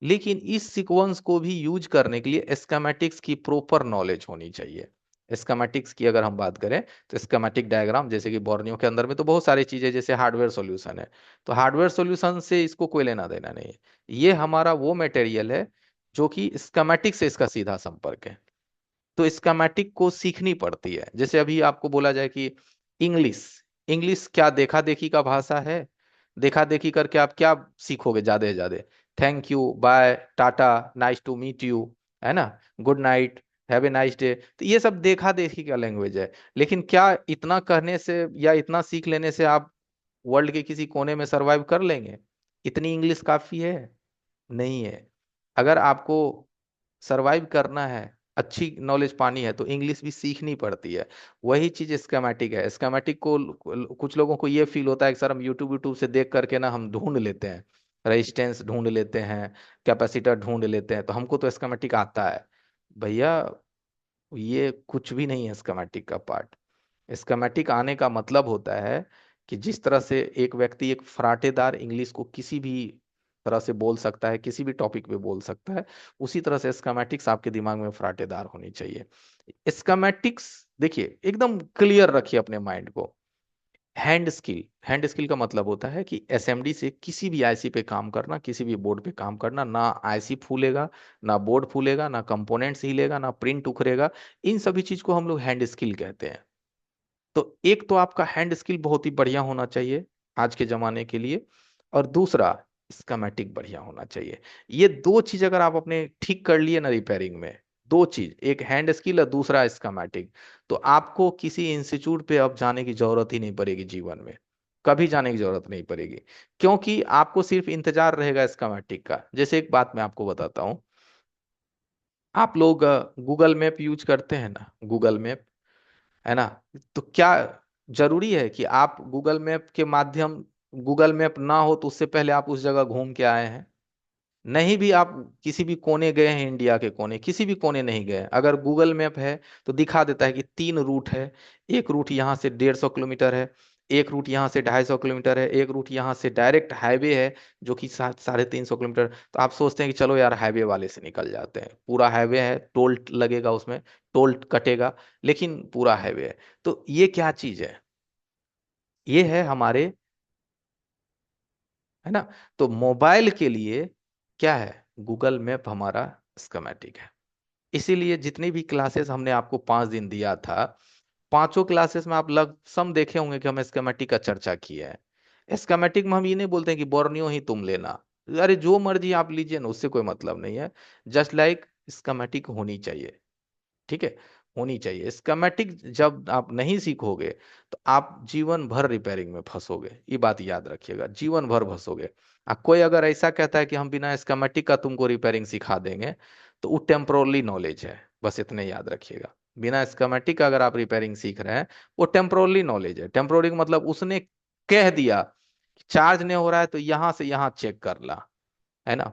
Speaker 1: लेकिन इस सीक्वेंस को भी यूज करने के लिए स्कीमेटिक्स की प्रॉपर नॉलेज होनी चाहिए। स्कीमेटिक्स की अगर हम बात करें, तो स्कीमेटिक डायग्राम, जैसे कि बोर्नियो के अंदर में तो बहुत सारी चीजें, जैसे हार्डवेयर सॉल्यूशन है, तो हार्डवेयर सॉल्यूशन से इसको कोई लेना देना नहीं है। ये हमारा वो मटेरियल है जो कि स्कीमेटिक से इसका सीधा संपर्क है। तो स्कीमेटिक को सीखनी पड़ती है। जैसे अभी आपको बोला जाए कि इंग्लिश, इंग्लिश क्या देखा देखी का भाषा है? देखा देखी करके आप क्या सीखोगे ज्यादा से ज्यादा? Thank you, bye, tata, nice to meet you, है ना, good night, have a nice day. तो ये सब देखा देखी का लैंग्वेज है। लेकिन क्या इतना कहने से या इतना सीख लेने से आप वर्ल्ड के किसी कोने में सरवाइव कर लेंगे? इतनी इंग्लिश काफी है? नहीं है। अगर आपको सरवाइव करना है, अच्छी नॉलेज पानी है, तो इंग्लिश भी सीखनी पड़ती है। वही चीज स्केमेटिक है। स्केमेटिक को कुछ लोगों को ये फील होता है कि सर हम यूट्यूब यूट्यूब से देख करके ना हम ढूंढ लेते हैं, रेजिस्टेंस ढूंढ लेते हैं, कैपेसिटर ढूंढ लेते हैं, तो हमको तो स्केमेटिक आता है। भैया, ये कुछ भी नहीं है स्केमेटिक का पार्ट। स्कीमेटिक आने का मतलब होता है कि जिस तरह से एक व्यक्ति एक फराटेदार इंग्लिश को किसी भी तरह से बोल सकता है, किसी भी टॉपिक पे बोल सकता है, उसी तरह से स्कीमेटिक्स आपके दिमाग में फराटेदार होनी चाहिए। स्कीमेटिक्स देखिए, एकदम क्लियर रखिए अपने माइंड को। हैंड स्किल का मतलब होता है कि एसएमडी से किसी भी आईसी पे काम करना, किसी भी बोर्ड पे काम करना, ना आईसी फूलेगा, ना बोर्ड फूलेगा, ना कंपोनेंट्स हिलेगा, ना प्रिंट उखड़ेगा। इन सभी चीज को हम लोग हैंड स्किल कहते हैं। तो एक तो आपका हैंड स्किल बहुत ही बढ़िया होना चाहिए आज के जमाने के लिए, और दूसरा स्कीमेटिक बढ़िया होना चाहिए। ये दो चीज अगर आप अपने ठीक कर लिए ना रिपेयरिंग में, दो चीज, एक हैंड स्किल और दूसरा स्कीमेटिक, तो आपको किसी इंस्टीट्यूट पे अब जाने की जरूरत ही नहीं पड़ेगी जीवन में। कभी जाने की जरूरत नहीं पड़ेगी, क्योंकि आपको सिर्फ इंतजार रहेगा स्कीमेटिक का। जैसे एक बात मैं आपको बताता हूँ, आप लोग गूगल मैप यूज करते हैं ना, गूगल मैप, है ना? तो क्या जरूरी है कि आप गूगल मैप के माध्यम, गूगल मैप ना हो तो उससे पहले आप उस जगह घूम के आए हैं? नहीं, भी आप किसी भी कोने गए हैं, इंडिया के कोने, किसी भी कोने नहीं गए, अगर गूगल मैप है तो दिखा देता है कि तीन रूट है। एक रूट यहाँ से 150 किलोमीटर है, एक रूट यहाँ से 250 किलोमीटर है, एक रूट यहाँ से डायरेक्ट हाईवे है जो कि 350 किलोमीटर। तो आप सोचते हैं कि चलो यार हाईवे वाले से निकल जाते हैं, पूरा हाईवे है, टोल लगेगा उसमें, टोल कटेगा, लेकिन पूरा हाईवे है। तो ये क्या चीज है? ये है हमारे, है ना? तो मोबाइल के लिए क्या है? गूगल मैप हमारा स्कीमेटिक है। इसीलिए जितनी भी क्लासेस हमने आपको 5 दिन दिया था, पांचों क्लासेस में आप लग सम देखे होंगे कि हम स्कीमेटिक का चर्चा किया है। स्कीमेटिक में हम ये नहीं बोलते हैं कि बोर्नियो ही तुम लेना, अरे जो मर्जी आप लीजिए ना, उससे कोई मतलब नहीं है। जस्ट लाइक स्कीमेटिक होनी चाहिए, ठीक है, होनी चाहिए स्कीमेटिक। जब आप नहीं सीखोगे तो आप जीवन भर रिपेयरिंग में फंसोगे, ये बात याद रखिएगा, जीवन भर फंसोगे। कोई अगर ऐसा कहता है कि हम बिना स्कीमेटिक का तुमको रिपेयरिंग सिखा देंगे, तो वो टेम्पोरली नॉलेज है, बस इतने याद रखिएगा। बिना स्कीमेटिक का अगर आप रिपेयरिंग सीख रहे हैं, वो टेम्पोरली नॉलेज है। टेम्पोररी मतलब उसने कह दिया कि चार्ज नहीं हो रहा है तो यहां से यहां चेक कर ला, है ना,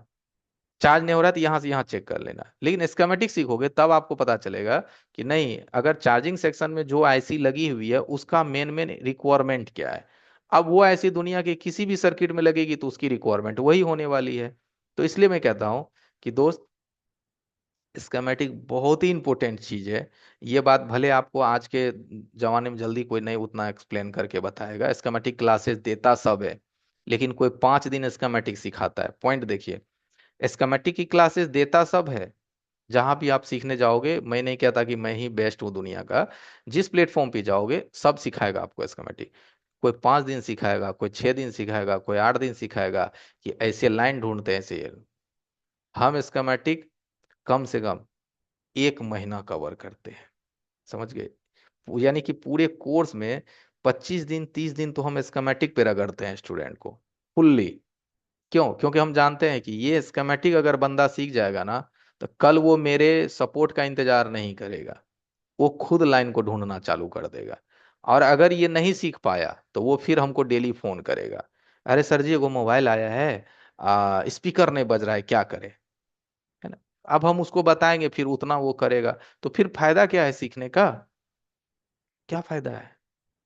Speaker 1: चार्ज नहीं हो रहा है तो यहां से यहां चेक कर लेना। लेकिन स्कीमेटिक सीखोगे तब आपको पता चलेगा कि नहीं, अगर चार्जिंग सेक्शन में जो आईसी लगी हुई है उसका मेन मेन रिक्वायरमेंट क्या है। अब वो ऐसी दुनिया के किसी भी सर्किट में लगेगी तो उसकी रिक्वायरमेंट वही होने वाली है। तो इसलिए मैं कहता हूं कि दोस्त, स्कीमेटिक बहुत ही इंपॉर्टेंट चीज है। ये बात भले आपको आज के जमाने में जल्दी कोई नहीं उतना एक्सप्लेन करके बताएगा, स्कीमेटिक क्लासेस देता सब है, लेकिन कोई 5 दिन स्कीमेटिक सिखाता है, पॉइंट देखिए। स्कीमेटिक की क्लासेस देता सब है, जहां भी आप सीखने जाओगे, मैं नहीं कहता कि मैं ही बेस्ट हूँ दुनिया का, जिस प्लेटफॉर्म पे जाओगे सब सिखाएगा आपको स्कीमेटिक। कोई 5 दिन सिखाएगा, कोई 6 दिन सिखाएगा, कोई 8 दिन सिखाएगा कि ऐसे लाइन ढूंढते हैं, ऐसे। हम स्कीमेटिक कम से कम 1 महीना कवर करते हैं, समझ गए? यानी कि पूरे कोर्स में 25 दिन 30 दिन तो हम स्कीमेटिक पे रगड़ते हैं स्टूडेंट को फुल्ली। क्यों? क्योंकि हम जानते हैं कि ये स्कीमेटिक अगर बंदा सीख जाएगा ना, तो कल वो मेरे सपोर्ट का इंतजार नहीं करेगा, वो खुद लाइन को ढूंढना चालू कर देगा। और अगर ये नहीं सीख पाया तो वो फिर हमको डेली फोन करेगा, अरे सर जी वो मोबाइल आया है, स्पीकर नहीं बज रहा है, क्या करे, है ना? अब हम उसको बताएंगे, फिर उतना वो करेगा, तो फिर फायदा क्या है सीखने का? क्या फायदा है?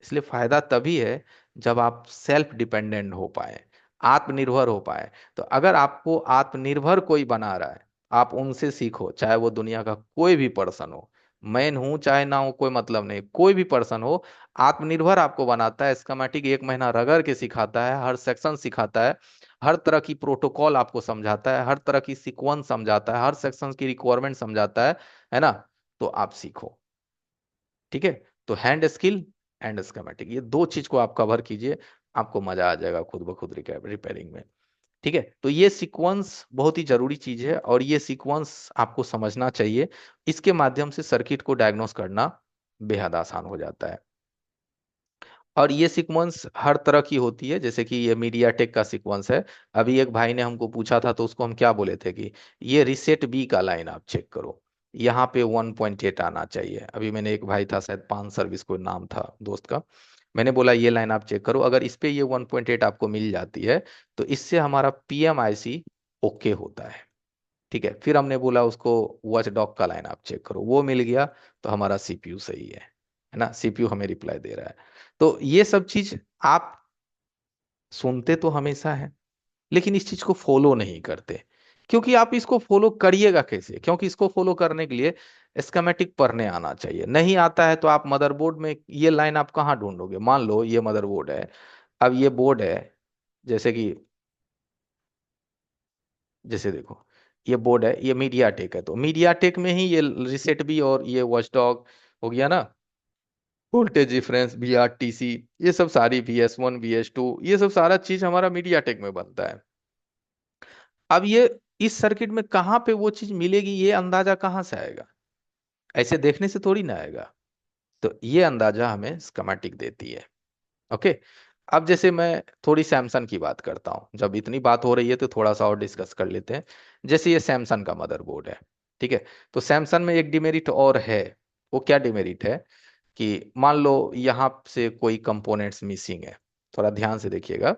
Speaker 1: इसलिए फायदा तभी है जब आप सेल्फ डिपेंडेंट हो पाए, आत्मनिर्भर हो पाए। तो अगर आपको आत्मनिर्भर कोई बना रहा है, आप उनसे सीखो, चाहे वो दुनिया का कोई भी पर्सन हो, मैं हूं चाहे ना हो, कोई मतलब नहीं, कोई भी पर्सन हो, आत्मनिर्भर आपको बनाता है। स्कीमेटिक 1 महीना रगड़ के सिखाता है, हर सेक्शन सिखाता है, हर तरह की प्रोटोकॉल आपको समझाता है, हर तरह की सीक्वेंस समझाता है, हर सेक्शन की रिक्वायरमेंट समझाता है ना? तो आप सीखो, ठीक है? तो हैंड स्किल एंड स्कीमेटिक, ये दो चीज को आप कवर कीजिए। आपको मजा आ जाएगा खुद ब खुद रिपेयरिंग में। ठीक है, तो ये सीक्वेंस बहुत ही जरूरी चीज है और ये सीक्वेंस आपको समझना चाहिए। इसके माध्यम से सर्किट को डायग्नोस करना बेहद आसान हो जाता है। और ये सीक्वेंस हर तरह की होती है, जैसे कि ये मीडियाटेक का सीक्वेंस है। अभी एक भाई ने हमको पूछा था तो उसको हम क्या बोले थे कि ये रीसेट बी का लाइन आप चेक करो, यहाँ पे 1.8 आना चाहिए। अभी मैंने एक भाई था शायद पान सर्विस कोई नाम था दोस्त का, मैंने बोला ये लाइन आप चेक करो, अगर इस पे ये 1.8 आपको मिल जाती है तो इससे हमारा पीएमआईसी ओके होता है। ठीक है, फिर हमने बोला उसको वॉच डॉग का लाइन आप चेक करो, वो मिल गया तो हमारा सीपीयू सही है ना, सीपीयू हमें रिप्लाई दे रहा है। तो ये सब चीज आप सुनते तो हमेशा है, लेकिन इस चीज को फॉलो नहीं करते। क्योंकि आप इसको फॉलो करिएगा कैसे, क्योंकि इसको फॉलो करने के लिए स्कीमेटिक पढ़ने आना चाहिए। नहीं आता है तो आप मदरबोर्ड में ये लाइन आप कहाँ ढूंढोगे। मान लो ये मदरबोर्ड है, अब ये बोर्ड है, जैसे कि जैसे देखो ये बोर्ड है, ये मीडिया टेक है, तो मीडिया टेक में ही ये रिसेट भी और ये वॉचडॉग हो गया ना, वोल्टेज डिफरेंस, VRTC, ये सब सारी VS1 VS2, ये सब सारा चीज हमारा मीडिया टेक में बनता है। अब ये इस सर्किट में कहाँ पे वो चीज मिलेगी, ये अंदाजा कहाँ से आएगा, ऐसे देखने से थोड़ी ना आएगा। तो ये अंदाजा हमें स्कीमेटिक देती है। ओके, अब जैसे मैं थोड़ी सैमसंग की बात करता हूँ, जब इतनी बात हो रही है तो थोड़ा सा और डिस्कस कर लेते हैं। जैसे ये सैमसंग का मदरबोर्ड है, ठीक है, तो सैमसंग में एक डिमेरिट और है। वो क्या डिमेरिट है कि मान लो यहाँ से कोई कंपोनेंट्स मिसिंग है, थोड़ा ध्यान से देखिएगा।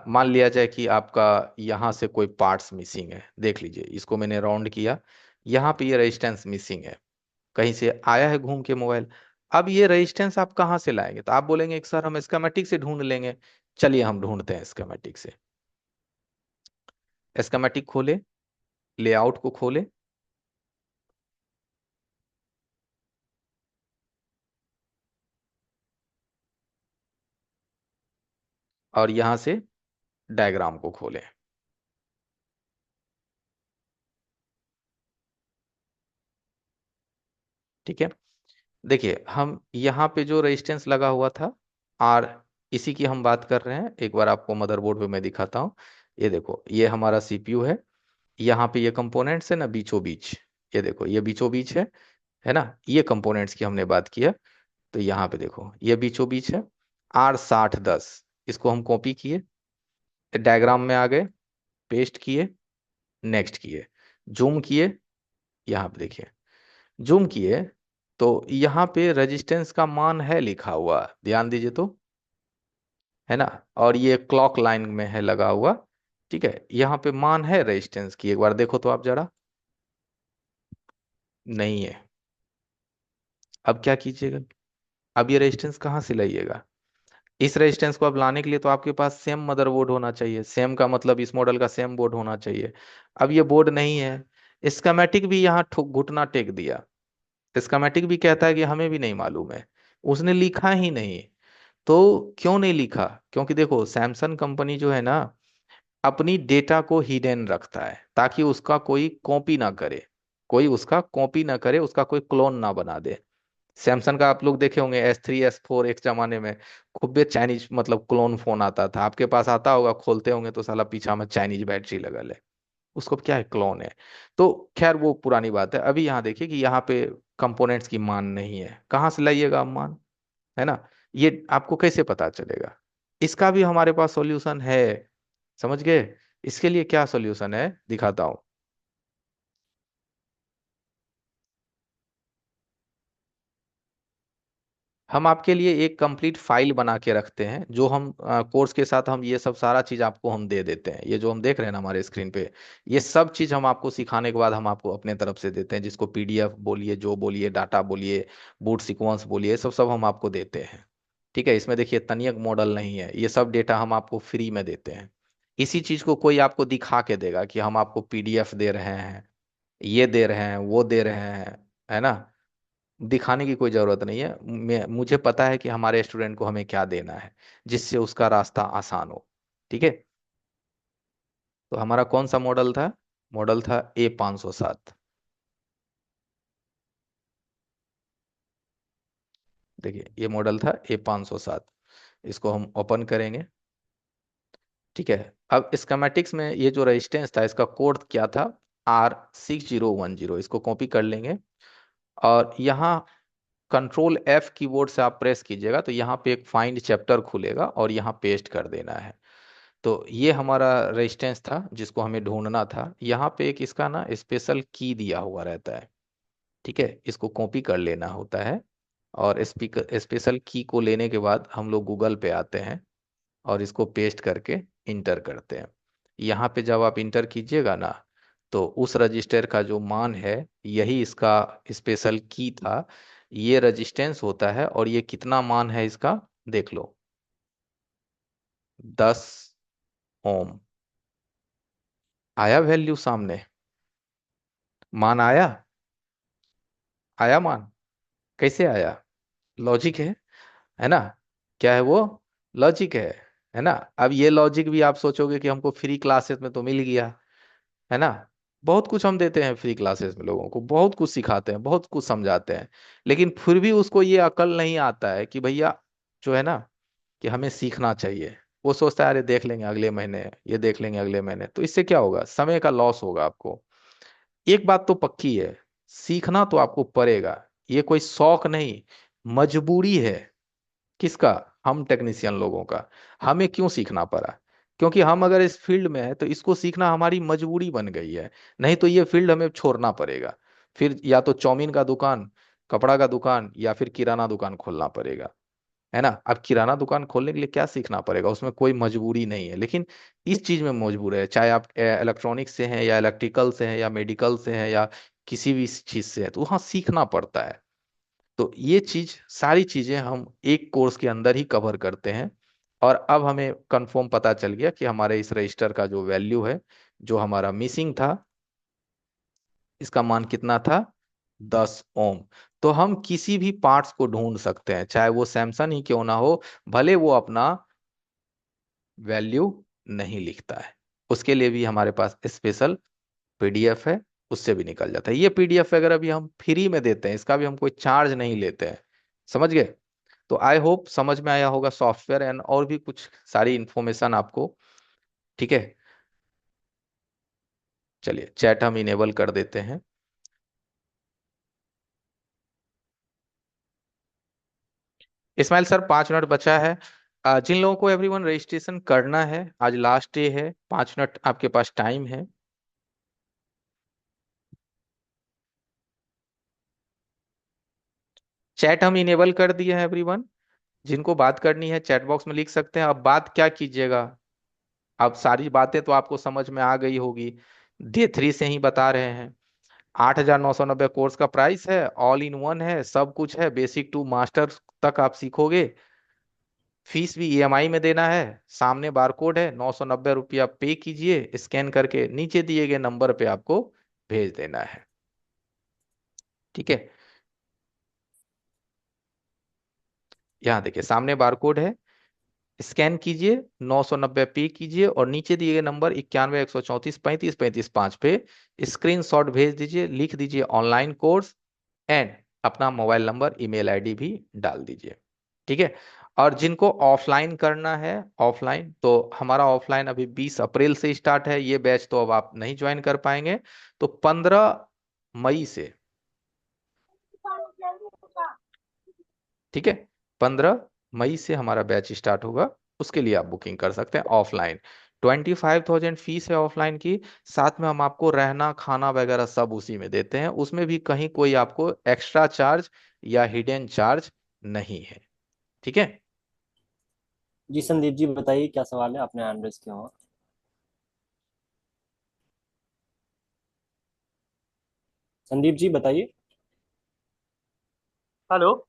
Speaker 1: मान लिया जाए कि आपका यहाँ से कोई पार्ट्स मिसिंग है, देख लीजिए इसको मैंने राउंड किया, यहाँ पे ये रेजिस्टेंस मिसिंग है, कहीं से आया है घूम के मोबाइल। अब ये रेजिस्टेंस आप कहाँ से लाएंगे, तो आप बोलेंगे कि सर हम स्कीमेटिक से ढूंढ लेंगे। चलिए हम ढूंढते हैं स्कीमेटिक से। स्कीमेटिक खोले, लेआउट को खोले, और यहाँ से डायग्राम को खोले। ठीक है, देखिए हम यहाँ पे जो रेजिस्टेंस लगा हुआ था आर, इसी की हम बात कर रहे हैं। एक बार आपको मदरबोर्ड पे मैं दिखाता हूँ। ये देखो ये हमारा सीपीयू है, यहाँ पे ये कंपोनेंट्स है ना बीचों बीच, ये देखो ये बीचों बीच है ना, ये कंपोनेंट्स की हमने बात किया। तो यहाँ पे देखो ये बीचों बीच है, R6010, इसको हम कॉपी किए, डायग्राम में आ गए, पेस्ट किए, नेक्स्ट किए, जूम किए, यहाँ पे देखिए जूम किए, तो यहाँ पे रेजिस्टेंस का मान है लिखा हुआ, ध्यान दीजिए तो, है ना, और ये क्लॉक लाइन में है लगा हुआ। ठीक है, यहाँ पे मान है रेजिस्टेंस की, एक बार देखो तो आप जरा, नहीं है। अब क्या कीजिएगा, अब ये रेजिस्टेंस कहाँ से लाइएगा, इस रेजिस्टेंस को अब लाने के लिए तो आपके पास सेम मदरबोर्ड होना चाहिए, सेम का मतलब इस मॉडल का सेम बोर्ड होना चाहिए। अब ये बोर्ड नहीं है, स्कीमेटिक भी यहाँ घुटना टेक दिया, स्कीमेटिक भी कहता है कि हमें भी नहीं मालूम है, उसने लिखा ही नहीं। तो क्यों नहीं लिखा, क्योंकि देखो सैमसंग कंपनी जो है ना, अपनी डेटा को हिडन रखता है ताकि उसका कोई कॉपी ना करे, कोई उसका कॉपी ना करे, उसका कोई क्लोन ना बना दे। सैमसंग का आप लोग देखे होंगे S3 S4, एक जमाने में खूब चाइनीज मतलब क्लोन फोन आता था, आपके पास आता होगा, खोलते होंगे तो साला पीछा में चाइनीज बैटरी लगल है, उसको क्या है, क्लोन है। तो खैर वो पुरानी बात है। अभी यहाँ देखिए कि यहाँ पे कंपोनेंट्स की मान नहीं है, कहाँ से लाइएगा आप मान, है ना, ये आपको कैसे पता चलेगा। इसका भी हमारे पास सॉल्यूशन है, समझ गए। इसके लिए क्या सॉल्यूशन है दिखाता हूँ। हम आपके लिए एक कंप्लीट फाइल बना के रखते हैं, जो हम कोर्स के साथ हम ये सब सारा चीज आपको हम दे देते हैं। ये जो हम देख रहे हैं ना हमारे स्क्रीन पे, ये सब चीज हम आपको सिखाने के बाद हम आपको अपने तरफ से देते हैं, जिसको PDF बोलिए, जो बोलिए, डाटा बोलिए, बूट सीक्वेंस बोलिए, ये सब सब हम आपको देते हैं। ठीक है, इसमें देखिए तनियक मॉडल नहीं है, ये सब डेटा हम आपको फ्री में देते हैं। इसी चीज को कोई आपको दिखा के देगा कि हम आपको PDF दे रहे हैं, ये दे रहे हैं, वो दे रहे हैं, है ना, दिखाने की कोई जरूरत नहीं है। मुझे पता है कि हमारे स्टूडेंट को हमें क्या देना है, जिससे उसका रास्ता आसान हो। ठीक है, तो हमारा कौन सा मॉडल था, मॉडल था A507। देखिए ये मॉडल था A507। इसको हम ओपन करेंगे। ठीक है, अब स्कीमेटिक्स में ये जो रेजिस्टेंस था इसका कोड क्या था, R6010, इसको कॉपी कर लेंगे। और यहाँ कंट्रोल F कीबोर्ड से आप प्रेस कीजिएगा तो यहाँ पे एक फाइंड चैप्टर खुलेगा और यहाँ पेस्ट कर देना है। तो ये हमारा रेजिस्टेंस था जिसको हमें ढूंढना था। यहाँ पे एक इसका ना स्पेशल की दिया हुआ रहता है। ठीक है, इसको कॉपी कर लेना होता है। और स्पीकर स्पेशल की को लेने के बाद हम लोग गूगल पे आते हैं और इसको पेस्ट करके इंटर करते हैं। यहाँ पे जब आप इंटर कीजिएगा ना, तो उस रजिस्टर का जो मान है, यही इसका स्पेशल की था। ये रजिस्टेंस होता है और ये कितना मान है इसका, देख लो, 10 ओम। आया वैल्यू सामने, मान आया, आया मान। कैसे आया, लॉजिक है ना। क्या है वो, लॉजिक है ना। अब ये लॉजिक भी आप सोचोगे कि हमको फ्री क्लासेस में तो मिल गया, है ना। बहुत कुछ हम देते हैं फ्री क्लासेस में, लोगों को बहुत कुछ सिखाते हैं, बहुत कुछ समझाते हैं। लेकिन फिर भी उसको ये अकल नहीं आता है कि भैया जो है ना, कि हमें सीखना चाहिए। वो सोचता है अरे देख लेंगे अगले महीने, ये देख लेंगे अगले महीने। तो इससे क्या होगा, समय का लॉस होगा आपको। एक बात तो पक्की है, सीखना तो आपको पड़ेगा। ये कोई शौक नहीं, मजबूरी है। किसका, हम टेक्नीशियन लोगों का। हमें क्यों सीखना पड़ा, क्योंकि हम अगर इस फील्ड में है तो इसको सीखना हमारी मजबूरी बन गई है। नहीं तो ये फील्ड हमें छोड़ना पड़ेगा। फिर या तो चाउमीन का दुकान, कपड़ा का दुकान, या फिर किराना दुकान खोलना पड़ेगा, है ना। अब किराना दुकान खोलने के लिए क्या सीखना पड़ेगा, उसमें कोई मजबूरी नहीं है। लेकिन इस चीज में मजबूर है, चाहे आप इलेक्ट्रॉनिक्स से हैं या इलेक्ट्रिकल से हैं या मेडिकल से हैं या किसी भी चीज से है, तो वहाँ सीखना पड़ता है। तो ये चीज, सारी चीजें हम एक कोर्स के अंदर ही कवर करते हैं। और अब हमें कंफर्म पता चल गया कि हमारे इस रजिस्टर का जो वैल्यू है, जो हमारा मिसिंग था, इसका मान कितना था, 10 ओम। तो हम किसी भी पार्ट्स को ढूंढ सकते हैं, चाहे वो सैमसंग ही क्यों ना हो, भले वो अपना वैल्यू नहीं लिखता है। उसके लिए भी हमारे पास स्पेशल पीडीएफ है, उससे भी निकल जाता है। ये पीडीएफ अगर अभी हम फ्री में देते हैं, इसका भी हम कोई चार्ज नहीं लेते हैं। समझ गए। तो आई होप समझ में आया होगा सॉफ्टवेयर एंड और भी कुछ सारी इंफॉर्मेशन आपको। ठीक है, चलिए चैट हम इनेबल कर देते हैं। इस्माइल सर 5 मिनट बचा है। जिन लोगों को एवरीवन रजिस्ट्रेशन करना है, आज लास्ट डे है, 5 मिनट आपके पास टाइम है। चैट हम इनेबल कर दिए हैं एवरीवन। जिनको बात करनी है चैट बॉक्स में लिख सकते हैं। अब बात क्या कीजिएगा, अब सारी बातें तो आपको समझ में आ गई होगी। डे 3 से ही बता रहे हैं। 8,990 कोर्स का प्राइस है, ऑल इन वन है, सब कुछ है, बेसिक टू मास्टर तक आप सीखोगे। फीस भी ईएमआई में देना है। सामने बारकोड है, 990 रुपया पे कीजिए, स्कैन करके नीचे दिए गए नंबर पे आपको भेज देना है। ठीक है, यहाँ देखिए सामने बारकोड है, स्कैन कीजिए, 990 पे कीजिए और नीचे दिए गए नंबर 91 134 35 35 5 पे स्क्रीनशॉट भेज दीजिए, लिख दीजिए ऑनलाइन कोर्स एंड अपना मोबाइल नंबर ईमेल आईडी भी डाल दीजिए। ठीक है। और जिनको ऑफलाइन करना है, ऑफलाइन तो हमारा ऑफलाइन अभी 20 अप्रैल से स्टार्ट है, ये बैच तो अब आप नहीं ज्वाइन कर पाएंगे। तो 15 मई से, ठीक है, 15 मई से हमारा बैच स्टार्ट होगा। उसके लिए आप बुकिंग कर सकते हैं ऑफलाइन। 25,000 फीस है ऑफलाइन की। साथ में हम आपको रहना खाना वगैरह सब उसी में देते हैं, उसमें भी कहीं कोई आपको एक्स्ट्रा चार्ज या हिडन चार्ज नहीं है। ठीक है।
Speaker 2: जी संदीप जी बताइए, क्या सवाल है, आपने हैंड रेस किया हुआ। संदीप जी बताइए।
Speaker 3: हेलो।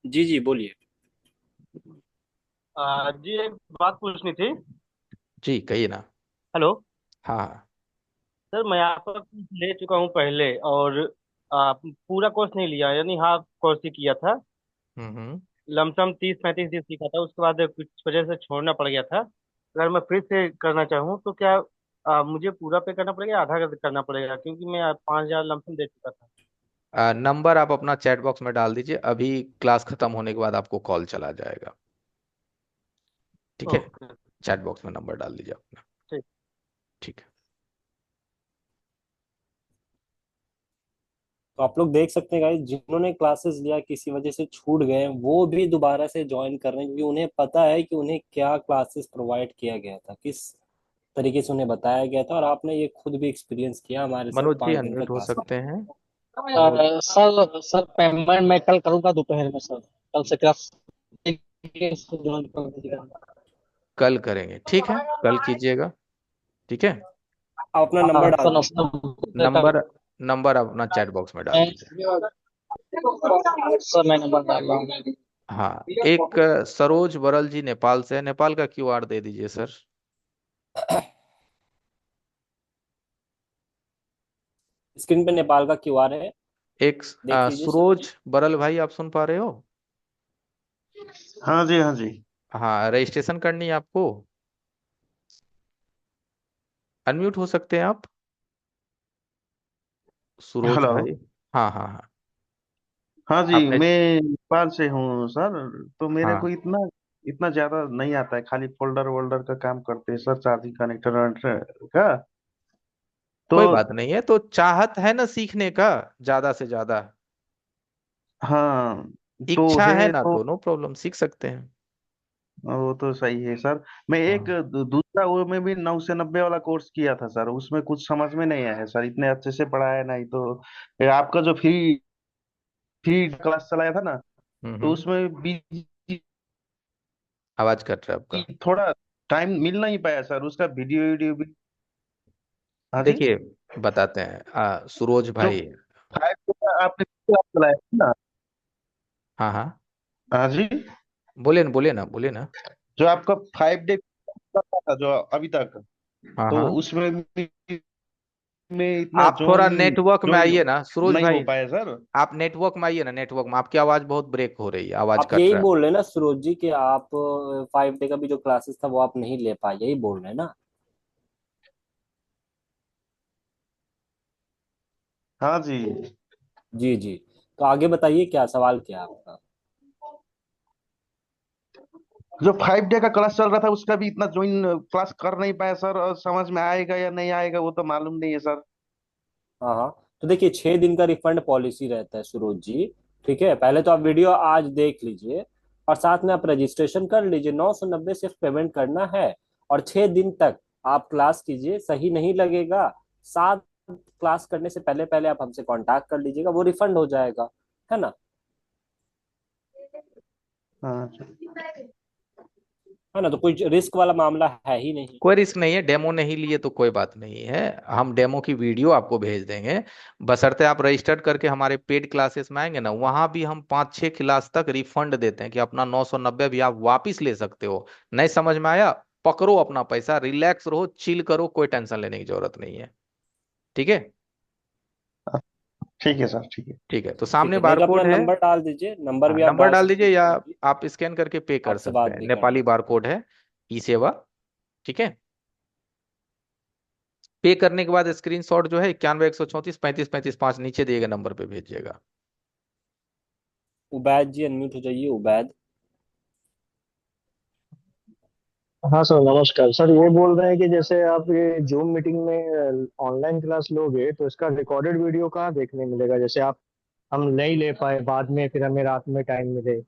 Speaker 2: जी जी बोलिए।
Speaker 3: जी एक बात पूछनी थी।
Speaker 1: जी कहिए ना।
Speaker 3: हेलो।
Speaker 1: हाँ हाँ।
Speaker 3: सर मैं आपका कोर्स ले चुका हूँ पहले, और पूरा कोर्स नहीं लिया, यानी हाफ कोर्स ही किया था।
Speaker 1: हम्म।
Speaker 3: लमसम 30 35 दिन सीखा था, उसके बाद कुछ वजह से छोड़ना पड़ गया था। अगर मैं फिर से करना चाहूँ तो क्या मुझे पूरा पे करना पड़ेगा या आधा करना पड़ेगा, क्योंकि मैं 5,000 लमसम दे चुका था।
Speaker 1: नंबर आप अपना चैट बॉक्स में डाल दीजिए, अभी क्लास खत्म होने के बाद आपको कॉल चला जाएगा। ठीक है,
Speaker 3: ओके।
Speaker 1: चैट बॉक्स में नंबर डाल दीजिए अपना।
Speaker 3: ठीक।
Speaker 1: ठीक है।
Speaker 2: तो आप लोग देख सकते हैं गाइस, जिन्होंने क्लासेस लिया किसी वजह से छूट गए वो भी दोबारा से ज्वाइन कर रहे हैं, क्योंकि उन्हें पता है कि उन्हें क्या क्लासेस प्रोवाइड किया गया था, किस तरीके से उन्हें बताया गया था, और आपने ये खुद भी एक्सपीरियंस किया हमारे साथ
Speaker 1: मनोज जी
Speaker 2: 5 दिन का
Speaker 1: अनम्यूट हो
Speaker 2: क्लास।
Speaker 1: सकते हैं। मनोज।
Speaker 4: सर सर पेमेंट मैं कल करूंगा दोपहर में सर। कल से क्लास ज्वाइन कर दीजिएगा।
Speaker 1: कल करेंगे, ठीक है, कल कीजिएगा। ठीक है।
Speaker 2: आप अपना
Speaker 4: हाँ
Speaker 2: नंबर डाल
Speaker 4: सर
Speaker 2: दीजिए।
Speaker 1: नंबर नंबर अपना चैट बॉक्स में डाल दीजिए।
Speaker 4: सर मैं नंबर डाल रहा हूँ।
Speaker 1: हाँ, एक सरोज बरल जी नेपाल से है, नेपाल का क्यूआर दे दीजिए सर।
Speaker 2: स्क्रीन पे नेपाल का क्यूआर है,
Speaker 1: एक
Speaker 2: देख लीजिए सर।
Speaker 1: सरोज बरल भाई, आप सुन पा रहे हो?
Speaker 5: हाँ जी, हाँ जी।
Speaker 1: हाँ, रजिस्ट्रेशन करनी है आपको। अनम्यूट हो सकते हैं आप, सुरोज
Speaker 5: हेलो।
Speaker 1: भाई। हाँ हाँ हाँ।
Speaker 5: हाँ जी,
Speaker 1: आपने।
Speaker 5: मैं नेपाल से हूँ सर। तो मेरे को
Speaker 1: हाँ,
Speaker 5: इतना इतना ज्यादा नहीं आता है, खाली फोल्डर वोल्डर का काम करते हैं सर, चार्जिंग कनेक्टर वनेक्टर का। तो
Speaker 1: कोई बात नहीं है, तो चाहत है ना सीखने का ज्यादा से ज्यादा।
Speaker 5: हाँ, तो
Speaker 1: इच्छा है
Speaker 5: है
Speaker 1: ना
Speaker 5: तो
Speaker 1: तो नो प्रॉब्लम, सीख सकते हैं।
Speaker 5: वो तो सही है सर। मैं एक
Speaker 1: हाँ,
Speaker 5: दूसरा वो में भी 9 से 90 वाला कोर्स किया था सर, उसमें कुछ समझ में नहीं आया सर, इतने अच्छे से पढ़ाया नहीं। तो ये आपका जो फ्री फ्री क्लास चलाया था ना, तो
Speaker 1: हम्म।
Speaker 5: उसमें भी
Speaker 1: आवाज कट रहा है आपका।
Speaker 5: थोड़ा टाइम मिल नहीं पाया सर, उसका वीडियो वीडियो भी। हाँ जी।
Speaker 1: देखिए, बताते हैं सुरोज
Speaker 5: जो
Speaker 1: भाई।
Speaker 5: 5 का आपने क्लास चलाया था ना।
Speaker 1: हाँ हाँ,
Speaker 5: हाँ जी।
Speaker 1: बोले ना, बोले ना, बोले ना।
Speaker 5: जो आपका 5 डे था जो अभी तक,
Speaker 1: हाँ
Speaker 5: तो
Speaker 1: हाँ,
Speaker 5: उसमें में इतना
Speaker 1: आप थोड़ा
Speaker 5: जोइन
Speaker 1: नेटवर्क में
Speaker 5: जोइन
Speaker 1: आइए ना सुरोज
Speaker 5: नहीं हो
Speaker 1: भाई।
Speaker 5: पाया सर।
Speaker 1: आप नेटवर्क में आइए ना, नेटवर्क में। आपकी आवाज बहुत ब्रेक हो रही है, आवाज
Speaker 2: आप
Speaker 1: कट
Speaker 2: यही
Speaker 1: रहा है।
Speaker 2: बोल रहे हैं ना सुरोज जी कि आप 5 डे का भी जो क्लासेस था वो आप नहीं ले पाए, यही बोल रहे हैं ना?
Speaker 5: हाँ जी।
Speaker 2: जी जी। तो आगे बताइए, क्या सवाल क्या है आपका?
Speaker 5: जो 5 डे का क्लास चल रहा था उसका भी इतना ज्वाइन क्लास कर नहीं पाया सर, और समझ में आएगा या नहीं आएगा वो तो मालूम नहीं है सर।
Speaker 2: हाँ हाँ। तो देखिए, 6 दिन का रिफंड पॉलिसी रहता है सुरोज जी। ठीक है, पहले तो आप वीडियो आज देख लीजिए, और साथ में आप रजिस्ट्रेशन कर लीजिए। 990 सिर्फ पेमेंट करना है, और 6 दिन तक आप क्लास कीजिए। सही नहीं लगेगा, 7 क्लास करने से पहले पहले आप हमसे कांटेक्ट कर लीजिएगा, वो रिफंड हो जाएगा, है ना?
Speaker 5: हाँ।
Speaker 2: है ना? तो कोई रिस्क वाला मामला है ही नहीं।
Speaker 1: कोई रिस्क नहीं है, डेमो नहीं लिए तो कोई बात नहीं है। हम डेमो की वीडियो आपको भेज देंगे, बशर्ते आप रजिस्टर्ड करके हमारे पेड क्लासेस में आएंगे ना, वहां भी हम 5-6 क्लास तक रिफंड देते हैं कि अपना 990 भी आप वापिस ले सकते हो। नहीं समझ में आया, पकड़ो अपना पैसा, रिलैक्स रहो, चिल करो, कोई टेंशन लेने की जरूरत नहीं है। ठीक है।
Speaker 5: ठीक है सर, ठीक है।
Speaker 1: ठीक है, तो
Speaker 2: ठीक
Speaker 1: सामने
Speaker 2: है, नहीं तो अपना
Speaker 1: बारकोड है।
Speaker 2: नंबर डाल दीजिए, नंबर
Speaker 1: हाँ,
Speaker 2: भी आप
Speaker 1: नंबर
Speaker 2: डाल
Speaker 1: डाल
Speaker 2: सकते
Speaker 1: दीजिए,
Speaker 2: हैं
Speaker 1: या
Speaker 2: सुरोज जी।
Speaker 1: आप स्कैन करके पे कर
Speaker 2: आपसे
Speaker 1: सकते
Speaker 2: बात
Speaker 1: हैं,
Speaker 2: भी कर
Speaker 1: नेपाली
Speaker 2: लेंगे।
Speaker 1: बारकोड है, ई सेवा। ठीक है। पे करने के बाद स्क्रीनशॉट जो है 91 134 35 35 5 नीचे दिए गए नंबर पे भेजिएगा।
Speaker 2: उबैद जी, अनम्यूट हो जाइए, उबैद।
Speaker 4: हाँ सर नमस्कार सर, ये बोल रहे हैं कि जैसे आप ये जूम मीटिंग में ऑनलाइन क्लास लोगे तो इसका रिकॉर्डेड वीडियो कहाँ देखने मिलेगा? जैसे आप हम नहीं ले पाए बाद में, फिर हमें रात में टाइम मिले,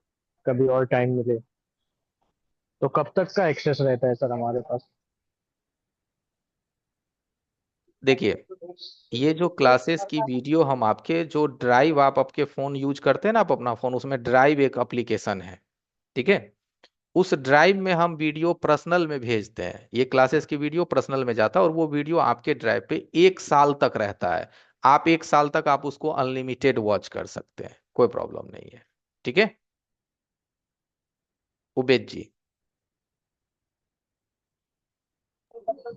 Speaker 4: कभी और टाइम मिले, तो कब तक का एक्सेस रहता है सर हमारे पास?
Speaker 1: देखिए, ये जो क्लासेस की वीडियो हम आपके जो ड्राइव, आप आपके फोन यूज करते हैं ना, आप अपना फोन, उसमें ड्राइव एक एप्लीकेशन है। ठीक है। उस ड्राइव में हम वीडियो पर्सनल में भेजते हैं, ये क्लासेस की वीडियो पर्सनल में जाता है, और वो वीडियो आपके ड्राइव पे 1 साल तक रहता है। आप 1 साल तक आप उसको अनलिमिटेड वॉच कर सकते हैं, कोई प्रॉब्लम नहीं है। ठीक है, उबेद जी।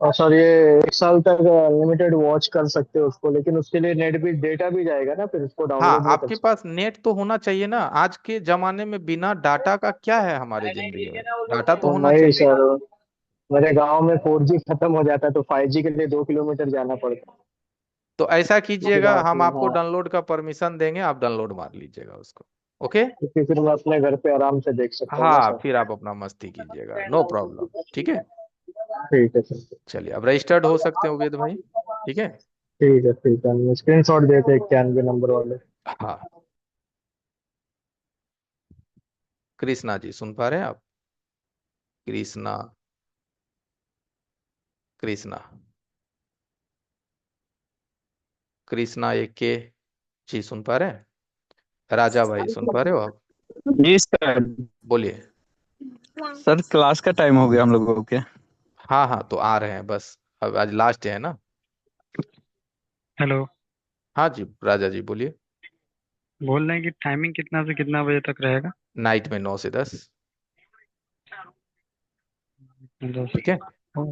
Speaker 4: और सर ये 1 साल तक अनलिमिटेड वॉच कर सकते हो उसको, लेकिन उसके लिए नेट भी, डेटा भी जाएगा ना, फिर उसको
Speaker 1: हाँ,
Speaker 4: डाउनलोड नहीं कर
Speaker 1: आपके
Speaker 4: सकते?
Speaker 1: पास नेट तो होना चाहिए ना, आज के जमाने में बिना डाटा का क्या है हमारी जिंदगी में, डाटा तो
Speaker 4: तो
Speaker 1: होना
Speaker 4: नहीं
Speaker 1: चाहिए।
Speaker 4: सर, मेरे गांव में 4G खत्म हो जाता है तो 5G के लिए 2 किलोमीटर जाना पड़ता है।
Speaker 1: तो ऐसा
Speaker 4: फिर
Speaker 1: कीजिएगा,
Speaker 4: आप
Speaker 1: हम आपको
Speaker 4: हाँ,
Speaker 1: डाउनलोड का परमिशन देंगे, आप डाउनलोड मार लीजिएगा उसको। ओके।
Speaker 4: क्योंकि फिर मैं अपने घर पे आराम से देख सकता हूँ ना
Speaker 1: हाँ,
Speaker 4: सर।
Speaker 1: फिर आप अपना मस्ती कीजिएगा, नो प्रॉब्लम। ठीक है।
Speaker 4: ठीक है सर।
Speaker 1: चलिए, अब रजिस्टर्ड हो सकते हैं उबेद भाई। ठीक है।
Speaker 4: ठीक है, स्क्रीन शॉट देते 91 नंबर वाले।
Speaker 1: हाँ, कृष्णा जी सुन पा रहे हैं आप? कृष्णा, कृष्णा, कृष्णा एक के जी सुन पा रहे हैं? राजा भाई सुन पा रहे हो आप?
Speaker 6: जी सर।
Speaker 1: बोलिए।
Speaker 6: सर क्लास का टाइम हो गया हम लोगों के।
Speaker 1: हाँ हाँ, तो आ रहे हैं बस, अब आज लास्ट है ना।
Speaker 7: हेलो।
Speaker 1: हाँ जी, राजा जी बोलिए।
Speaker 7: बोल रहे हैं कि टाइमिंग कितना से कितना बजे तक रहेगा?
Speaker 1: नाइट में 9 से 10।
Speaker 7: दस।
Speaker 1: ठीक है।
Speaker 7: ओ,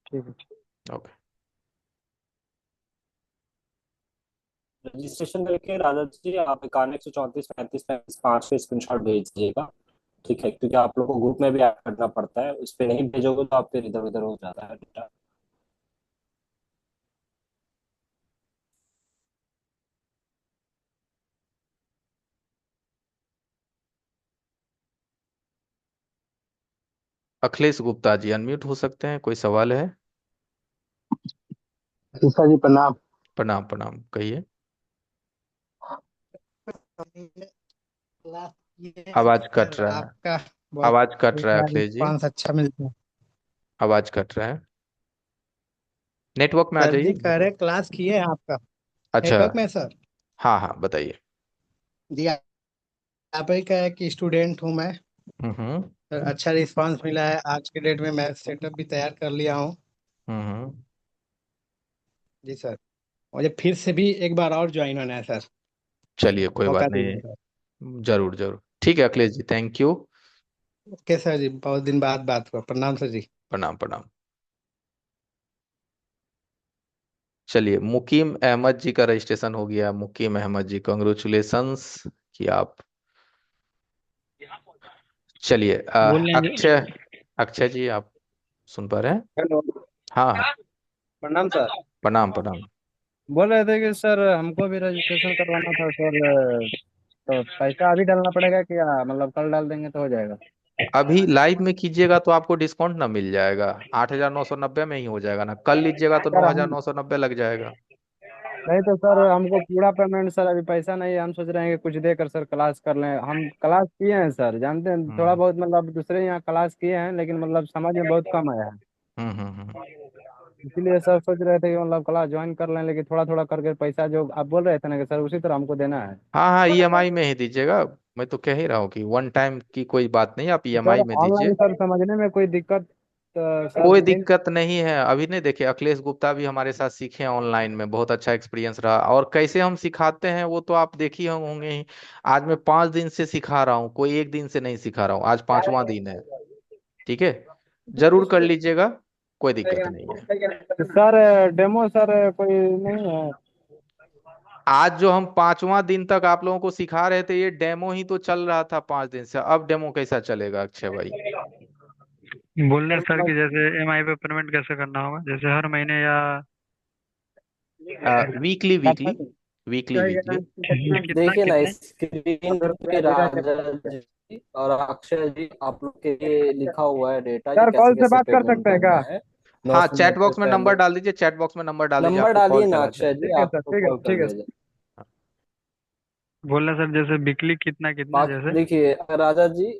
Speaker 7: ठीक है।
Speaker 1: ओके।
Speaker 2: रजिस्ट्रेशन करके राजा जी आप 91 134 35 35 पे स्क्रीनशॉट भेज दीजिएगा। ठीक है, क्योंकि आप लोग को ग्रुप में भी ऐड करना पड़ता है, उस पे नहीं भेजोगे तो आप फिर इधर उधर हो जाता है डेटा।
Speaker 1: अखिलेश गुप्ता जी अनम्यूट हो सकते हैं, कोई सवाल है?
Speaker 4: ईसा जी प्रणाम।
Speaker 1: प्रणाम प्रणाम, कहिए।
Speaker 8: क्लास ये है
Speaker 1: आवाज कट
Speaker 8: सर
Speaker 1: रहा है।
Speaker 8: आपका, बहुत
Speaker 1: आवाज कट रहा है
Speaker 8: बढ़िया
Speaker 1: अखिलेश जी।
Speaker 8: रिस्पांस अच्छा मिलता है।
Speaker 1: आवाज कट रहा है, नेटवर्क में आ
Speaker 8: सर जी
Speaker 1: जाइए।
Speaker 8: कह रहे क्लास किए हैं आपका
Speaker 1: अच्छा।
Speaker 8: नेटवर्क में सर।
Speaker 1: हाँ हाँ, बताइए।
Speaker 8: जी आप ही का है कि स्टूडेंट हूँ मैं।
Speaker 1: हम्म।
Speaker 8: सर अच्छा रिस्पांस मिला है, आज के डेट में मैं सेटअप भी तैयार कर लिया हूँ।
Speaker 1: हम्म।
Speaker 8: जी सर, मुझे फिर से भी एक बार और ज्वाइन होना है सर,
Speaker 1: चलिए, कोई
Speaker 8: मौका
Speaker 1: बात
Speaker 8: दीजिए
Speaker 1: नहीं।
Speaker 8: सर।
Speaker 1: जरूर जरूर, ठीक है Akhilesh ji, thank you.
Speaker 8: Okay sir जी, बहुत दिन बाद बात हुआ, प्रणाम सर जी।
Speaker 1: प्रणाम प्रणाम। चलिए, मुकीम अहमद जी का रजिस्ट्रेशन हो गया। मुकीम अहमद जी, कॉन्ग्रेचुलेशंस कि आप। चलिए,
Speaker 7: बोल रहे हैं
Speaker 1: अक्षय, अक्षय जी आप सुन पा रहे हैं?
Speaker 9: हेलो।
Speaker 1: हाँ हाँ।
Speaker 9: प्रणाम सर।
Speaker 1: प्रणाम प्रणाम।
Speaker 9: बोल रहे थे कि सर हमको भी रजिस्ट्रेशन करवाना था सर। तो पैसा अभी डालना पड़ेगा क्या, मतलब कल डाल देंगे तो हो जाएगा?
Speaker 1: अभी लाइव में कीजिएगा तो आपको डिस्काउंट ना मिल जाएगा, 8,990 में ही हो जाएगा ना। कल लीजिएगा तो
Speaker 9: सर
Speaker 1: नौ हजार
Speaker 9: हम
Speaker 1: नौ सौ नब्बे लग जाएगा।
Speaker 9: नहीं तो सर हमको पूरा पेमेंट सर, अभी पैसा नहीं है, हम सोच रहे हैं कि कुछ देकर सर क्लास कर लें। हम क्लास किए हैं सर, जानते हैं थोड़ा
Speaker 1: हम्म
Speaker 9: बहुत, मतलब दूसरे यहाँ क्लास किए हैं लेकिन मतलब समझ में बहुत कम आया है।
Speaker 1: हम्म।
Speaker 9: इसीलिए सर सोच रहे थे कि मतलब क्लास ज्वाइन कर लें, लेकिन थोड़ा थोड़ा करके पैसा जो आप बोल रहे थे ना कि सर उसी तरह हमको देना है।
Speaker 1: हाँ हाँ, ईएमआई में ही दीजिएगा। मैं तो कह ही रहा हूँ कि वन टाइम की कोई बात नहीं, आप
Speaker 9: सर
Speaker 1: ईएमआई में दीजिए।
Speaker 9: ऑनलाइन सर समझने में कोई दिक्कत सर
Speaker 1: कोई
Speaker 9: नहीं?
Speaker 1: दिक्कत नहीं है। अभी नहीं देखे, अखिलेश गुप्ता भी हमारे साथ सीखे ऑनलाइन में, बहुत अच्छा एक्सपीरियंस रहा। और कैसे हम सिखाते हैं वो तो आप देखी होंगे ही। आज मैं 5 दिन से सिखा रहा हूँ, कोई एक दिन से नहीं सिखा रहा हूँ, आज 5वां दिन है। ठीक है, जरूर कर लीजिएगा, कोई दिक्कत नहीं है।
Speaker 9: तो सर डेमो सर कोई नहीं है?
Speaker 1: आज जो हम 5वां दिन तक आप लोगों को सिखा रहे थे, ये डेमो ही तो चल रहा था 5 दिन से। अब डेमो कैसा चलेगा अक्षय भाई?
Speaker 7: बोल रहे
Speaker 9: सर
Speaker 7: हैं सर कि
Speaker 9: मतलब
Speaker 7: जैसे ईएमआई पे पेमेंट कैसे करना होगा, जैसे हर महीने या
Speaker 1: वीकली वीकली, वीकली वीकली।
Speaker 7: कितना
Speaker 2: देखिए ना
Speaker 7: कितने?
Speaker 2: स्क्रीन पे राजा जी और अक्षय जी, आप लोग के लिए लिखा हुआ है डेटा कि
Speaker 9: सर
Speaker 2: कैसे
Speaker 9: कॉल से
Speaker 2: कैसे
Speaker 9: बात कर
Speaker 2: पेमेंट
Speaker 9: सकते हैं
Speaker 2: करना
Speaker 9: क्या?
Speaker 2: है। नौ
Speaker 1: हाँ,
Speaker 2: सौ
Speaker 1: चैट
Speaker 2: नब्बे
Speaker 1: बॉक्स में नंबर
Speaker 2: पेमेंट।
Speaker 1: डाल दीजिए, चैट बॉक्स में नंबर डाल दीजिए,
Speaker 2: नंबर
Speaker 1: आपको कॉल
Speaker 2: डालिए ना
Speaker 1: चला
Speaker 2: अक्षय जी,
Speaker 9: ठीक है सर,
Speaker 2: आपको
Speaker 9: ठीक है
Speaker 2: कॉल कर
Speaker 9: ठीक है
Speaker 2: दिया
Speaker 9: सर।
Speaker 2: जाए।
Speaker 7: बोल रहे हैं सर जैसे वीकली कितना कितना
Speaker 2: बाकी
Speaker 7: जैसे।
Speaker 2: देखिए राजा जी,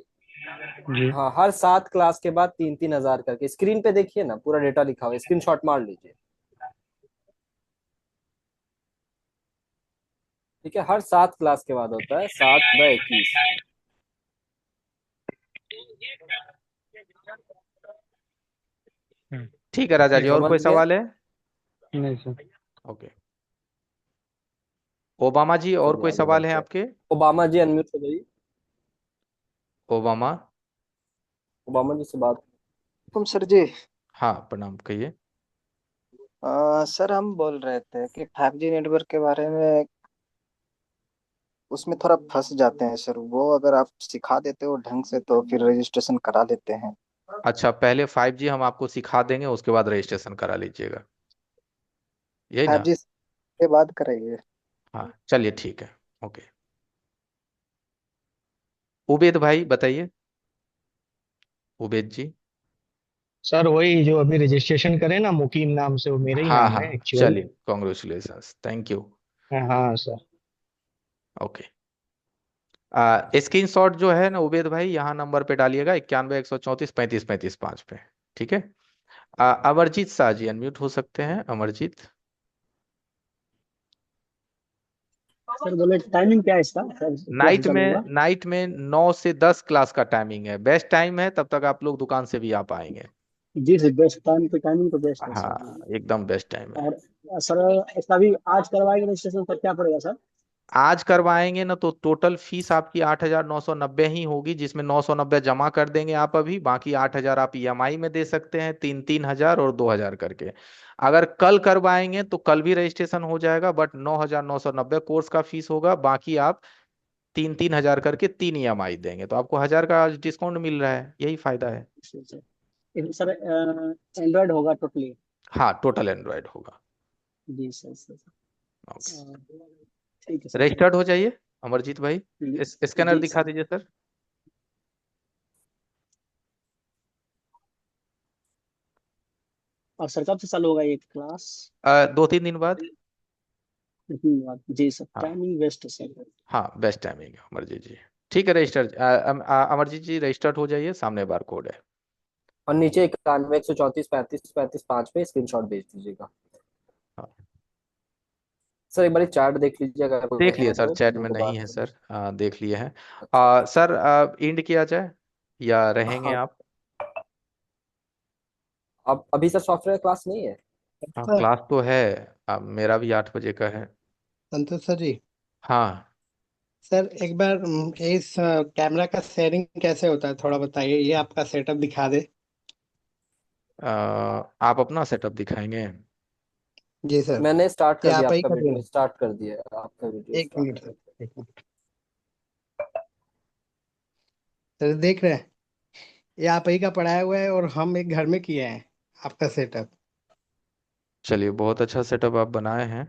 Speaker 7: जी।
Speaker 2: हाँ हर 7 क्लास के बाद 3 3 हजार करके स्क्रीन पे देखिए ना, पूरा डेटा लिखा हुआ है, स्क्रीनशॉट मार लीजिए। ठीक है, हर 7 क्लास के बाद होता है, 7 × 21।
Speaker 1: ठीक है राजा जी,
Speaker 7: ठीक
Speaker 1: और
Speaker 7: है।
Speaker 2: समझ
Speaker 1: कोई
Speaker 2: गए?
Speaker 1: सवाल है?
Speaker 7: नहीं सर।
Speaker 1: ओके। ओबामा जी, और
Speaker 2: चलिए
Speaker 1: कोई
Speaker 2: आगे
Speaker 1: सवाल है
Speaker 2: बढ़ते हैं।
Speaker 1: आपके?
Speaker 2: ओबामा जी अनम्यूट हो जाइए।
Speaker 1: ओबामा।
Speaker 2: ओबामा जी से बात।
Speaker 10: तुम सर जी।
Speaker 1: हाँ, प्रणाम, कहिए।
Speaker 10: सर हम बोल रहे थे कि 5G नेटवर्क के बारे में, उसमें थोड़ा फंस जाते हैं सर। वो अगर आप सिखा देते हो ढंग से तो फिर रजिस्ट्रेशन करा लेते हैं।
Speaker 1: अच्छा, पहले 5G हम आपको सिखा देंगे, उसके बाद रजिस्ट्रेशन करा लीजिएगा, यही
Speaker 10: फाइव
Speaker 1: ना?
Speaker 10: जी के बाद कराइए।
Speaker 1: हाँ चलिए ठीक है। ओके। उबेद भाई बताइए। उबेद जी।
Speaker 4: सर वही जो अभी रजिस्ट्रेशन करे ना, मुकीम नाम से, वो मेरा ही
Speaker 1: हाँ
Speaker 4: नाम है
Speaker 1: हाँ
Speaker 4: एक्चुअल।
Speaker 1: चलिए, कॉन्ग्रेचुलेशंस, थैंक यू।
Speaker 4: हाँ सर।
Speaker 1: ओके। स्क्रीन शॉट जो है ना उबेद भाई, यहाँ नंबर पे डालिएगा, 91 134 35 35 5 पे। ठीक है। अमरजीत शाह जी अनम्यूट हो सकते हैं, अमरजीत।
Speaker 11: सर बोले टाइमिंग क्या है इसका सर, कैसे चालू होगा?
Speaker 1: नाइट में 9 से 10 क्लास का टाइमिंग है, बेस्ट टाइम है, तब तक आप लोग दुकान से भी आ पाएंगे।
Speaker 11: जी सर, बेस्ट टाइम तो टाइमिंग तो बेस्ट है सर।
Speaker 1: हाँ एकदम बेस्ट टाइम है।
Speaker 11: और सर इसका भी आज करवाएंगे रजिस्ट्रेशन, पर क्या पड़ेगा सर?
Speaker 1: आज करवाएंगे ना तो टोटल फीस आपकी 8,990 ही होगी, जिसमें 990 जमा कर देंगे आप अभी, बाकी 8,000 आप ईएमआई में दे सकते हैं, 3-3 हजार और 2,000 करके। अगर कल करवाएंगे तो कल भी रजिस्ट्रेशन हो जाएगा, बट 9,990 कोर्स का फीस होगा, बाकी आप 3-3 हजार करके 3 ईएमआई देंगे, तो आपको 1,000 का आज डिस्काउंट मिल रहा है, यही फायदा है।
Speaker 11: सर एंड्रॉयड होगा टोटली?
Speaker 1: हाँ टोटल एंड्रॉयड होगा।
Speaker 11: जी सर सर।
Speaker 1: ओके।
Speaker 11: ठीक है सर, ठीक
Speaker 1: रजिस्टर्ड हो जाइए अमरजीत भाई।
Speaker 11: है।
Speaker 1: स्कैनर
Speaker 11: जी
Speaker 1: दिखा
Speaker 11: सर।
Speaker 1: दीजिए सर।
Speaker 11: और सर कब से चालू होगा ये क्लास?
Speaker 1: 2-3 दिन बाद।
Speaker 11: धन्यवाद जी सर,
Speaker 1: हाँ
Speaker 11: टाइमिंग बेस्ट है सर।
Speaker 1: हाँ बेस्ट टाइमिंग है अमरजीत जी। ठीक है, रजिस्टर अमरजीत जी रजिस्टर्ड हो जाइए, सामने बार कोड है।
Speaker 2: और नीचे 91 134 35 35 5 पे स्क्रीनशॉट भेज दीजिएगा।
Speaker 1: हाँ
Speaker 2: सर एक बार चार्ट देख लीजिए, अगर कोई
Speaker 1: देख
Speaker 2: नहीं
Speaker 1: लिए
Speaker 2: है
Speaker 1: सर,
Speaker 2: तो
Speaker 1: चैट
Speaker 2: मेरे
Speaker 1: में
Speaker 2: को
Speaker 1: नहीं
Speaker 2: बात
Speaker 1: है
Speaker 2: करनी।
Speaker 1: सर, देख लिए हैं।
Speaker 2: अच्छा अच्छा।
Speaker 1: सर इंड किया जाए या रहेंगे
Speaker 2: हाँ,
Speaker 1: आप?
Speaker 2: अब अभी सर सॉफ्टवेयर क्लास नहीं है।
Speaker 1: हाँ
Speaker 8: सर
Speaker 1: क्लास तो है, मेरा भी 8 बजे का है।
Speaker 8: संतोष सर जी,
Speaker 1: हाँ।
Speaker 8: सर एक बार इस कैमरा का शेयरिंग कैसे होता है थोड़ा बताइए, ये आपका सेटअप दिखा दे।
Speaker 1: आप अपना सेटअप दिखाएंगे?
Speaker 8: जी सर।
Speaker 2: मैंने स्टार्ट
Speaker 8: ये
Speaker 2: कर दिया,
Speaker 8: आप ही
Speaker 2: आपका
Speaker 8: कर रहे
Speaker 2: वीडियो
Speaker 8: हैं?
Speaker 2: स्टार्ट कर दिया, आपका वीडियो
Speaker 8: एक
Speaker 2: स्टार्ट
Speaker 8: मिनट
Speaker 2: कर
Speaker 8: सर,
Speaker 2: दिया।
Speaker 8: एक मिनट। सर देख रहे हैं, ये आप ही का पढ़ाया हुआ है और हम एक घर में किए हैं आपका सेटअप।
Speaker 1: चलिए बहुत अच्छा सेटअप आप बनाए हैं।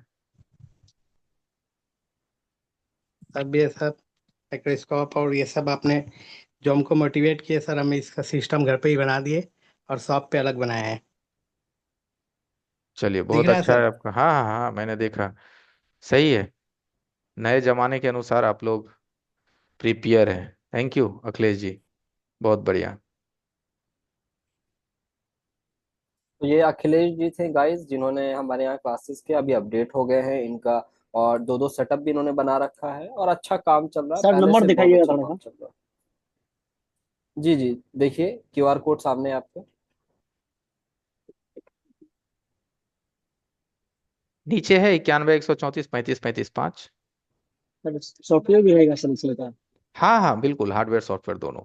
Speaker 8: सब ये सब माइक्रोस्कोप और ये सब आपने जो हमको मोटिवेट किए सर, हमें इसका सिस्टम घर पे ही बना दिए और शॉप पे अलग बनाए हैं।
Speaker 1: चलिए
Speaker 8: दिख
Speaker 1: बहुत
Speaker 8: रहा है
Speaker 1: अच्छा
Speaker 8: सर?
Speaker 1: है आपका, हाँ हाँ हाँ मैंने देखा। सही है, नए जमाने के अनुसार आप लोग प्रिपेयर हैं। थैंक यू अखिलेश जी, बहुत बढ़िया।
Speaker 2: तो ये अखिलेश जी थे गाइस, जिन्होंने हमारे यहाँ क्लासेस के अभी अपडेट हो गए हैं इनका। और दो दो सेटअप भी इन्होंने बना रखा है और अच्छा काम चल रहा है,
Speaker 11: सर
Speaker 2: पहले
Speaker 11: नंबर
Speaker 2: से बहुत
Speaker 11: दिखाइएगा
Speaker 2: अच्छा
Speaker 11: थोड़ा
Speaker 2: काम
Speaker 11: सा।
Speaker 2: चल रहा है। जी जी, देखिए क्यूआर कोड सामने है आपके।
Speaker 1: नीचे है 91 134 35 35 5।
Speaker 11: सर सॉफ्टवेयर भी रहेगा सर इसमें का?
Speaker 1: हाँ हाँ बिल्कुल, हार्डवेयर सॉफ्टवेयर दोनों।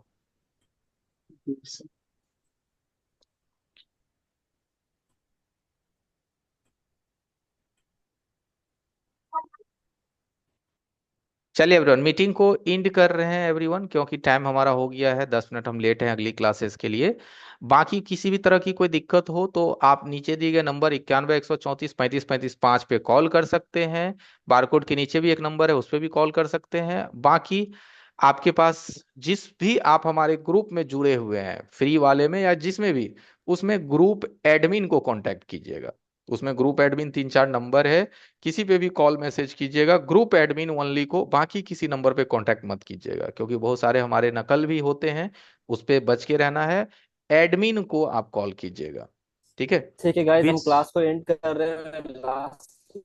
Speaker 1: चलिए एवरीवन, मीटिंग को इंड कर रहे हैं एवरीवन, क्योंकि टाइम हमारा हो गया है, 10 मिनट हम लेट हैं अगली क्लासेस के लिए। बाकी किसी भी तरह की कोई दिक्कत हो तो आप नीचे दिए गए नंबर 91 134 35 35 5 पे कॉल कर सकते हैं। बारकोड के नीचे भी एक नंबर है, उस पर भी कॉल कर सकते हैं। बाकी आपके पास जिस भी आप हमारे ग्रुप में जुड़े हुए हैं, फ्री वाले में या जिसमें भी, उसमें ग्रुप एडमिन को कांटेक्ट कीजिएगा। उसमें ग्रुप एडमिन 3-4 नंबर है, किसी पे भी कॉल मैसेज कीजिएगा, ग्रुप एडमिन ओनली को, बाकी किसी नंबर पे कांटेक्ट मत कीजिएगा, क्योंकि बहुत सारे हमारे नकल भी होते हैं, उस पे बच के रहना है। एडमिन को आप कॉल कीजिएगा। ठीक है।
Speaker 2: ठीक है गाइस, हम
Speaker 1: विंस।
Speaker 2: क्लास को एंड कर रहे हैं। लास्ट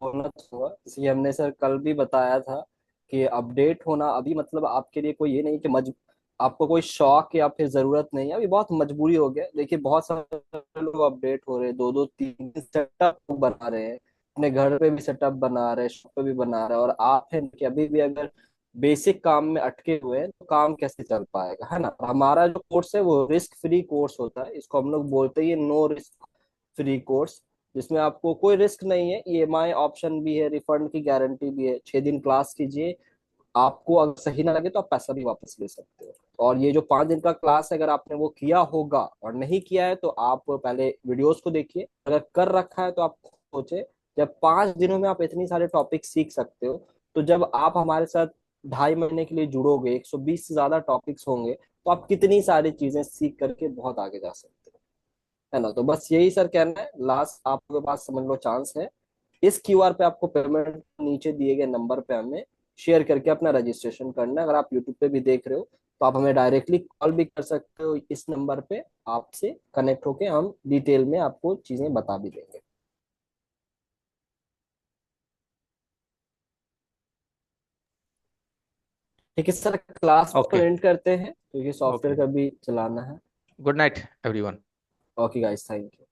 Speaker 2: होना हुआ, इसलिए हमने सर कल भी बताया था कि अपडेट होना अभी मतलब आपके लिए कोई ये नहीं कि आपको कोई शौक या फिर जरूरत नहीं है, अभी बहुत मजबूरी हो गया। देखिए बहुत सारे लोग अपडेट हो रहे हैं, दो दो तीन सेटअप बना रहे हैं, अपने घर पे भी सेटअप बना रहे हैं, शॉप पे भी बना रहे हैं, और आप हैं कि अभी भी अगर बेसिक काम में अटके हुए हैं तो काम कैसे चल पाएगा, है ना। और हमारा जो कोर्स है वो रिस्क फ्री कोर्स होता है, इसको हम लोग बोलते हैं नो रिस्क फ्री कोर्स, जिसमें आपको कोई रिस्क नहीं है, ईएमआई ऑप्शन भी है, रिफंड की गारंटी भी है। 6 दिन क्लास कीजिए, आपको अगर सही ना लगे तो आप पैसा भी वापस ले सकते हो। और ये जो 5 दिन का क्लास है, अगर आपने वो किया होगा और नहीं किया है तो आप पहले वीडियोस को देखिए, अगर कर रखा है तो आप सोचे जब 5 दिनों में आप इतनी सारे टॉपिक सीख सकते हो, तो जब आप हमारे साथ 2.5 महीने के लिए जुड़ोगे, 120 से ज्यादा टॉपिक्स होंगे, तो आप कितनी सारी चीजें सीख करके बहुत आगे जा सकते हो, है ना। तो बस यही सर कहना है, लास्ट आपके पास समझ लो चांस है। इस क्यूआर पे आपको पेमेंट नीचे दिए गए नंबर पे हमें शेयर करके अपना रजिस्ट्रेशन करना है। अगर आप यूट्यूब पे भी देख रहे हो तो आप हमें डायरेक्टली कॉल भी कर सकते हो, इस नंबर पे आपसे कनेक्ट होके हम डिटेल में आपको चीजें बता भी देंगे। ठीक है सर, क्लास को
Speaker 1: ओके
Speaker 2: एंड करते हैं क्योंकि
Speaker 1: ओके,
Speaker 2: सॉफ्टवेयर का भी चलाना है।
Speaker 1: Good night everyone.
Speaker 2: Okay guys, thank you.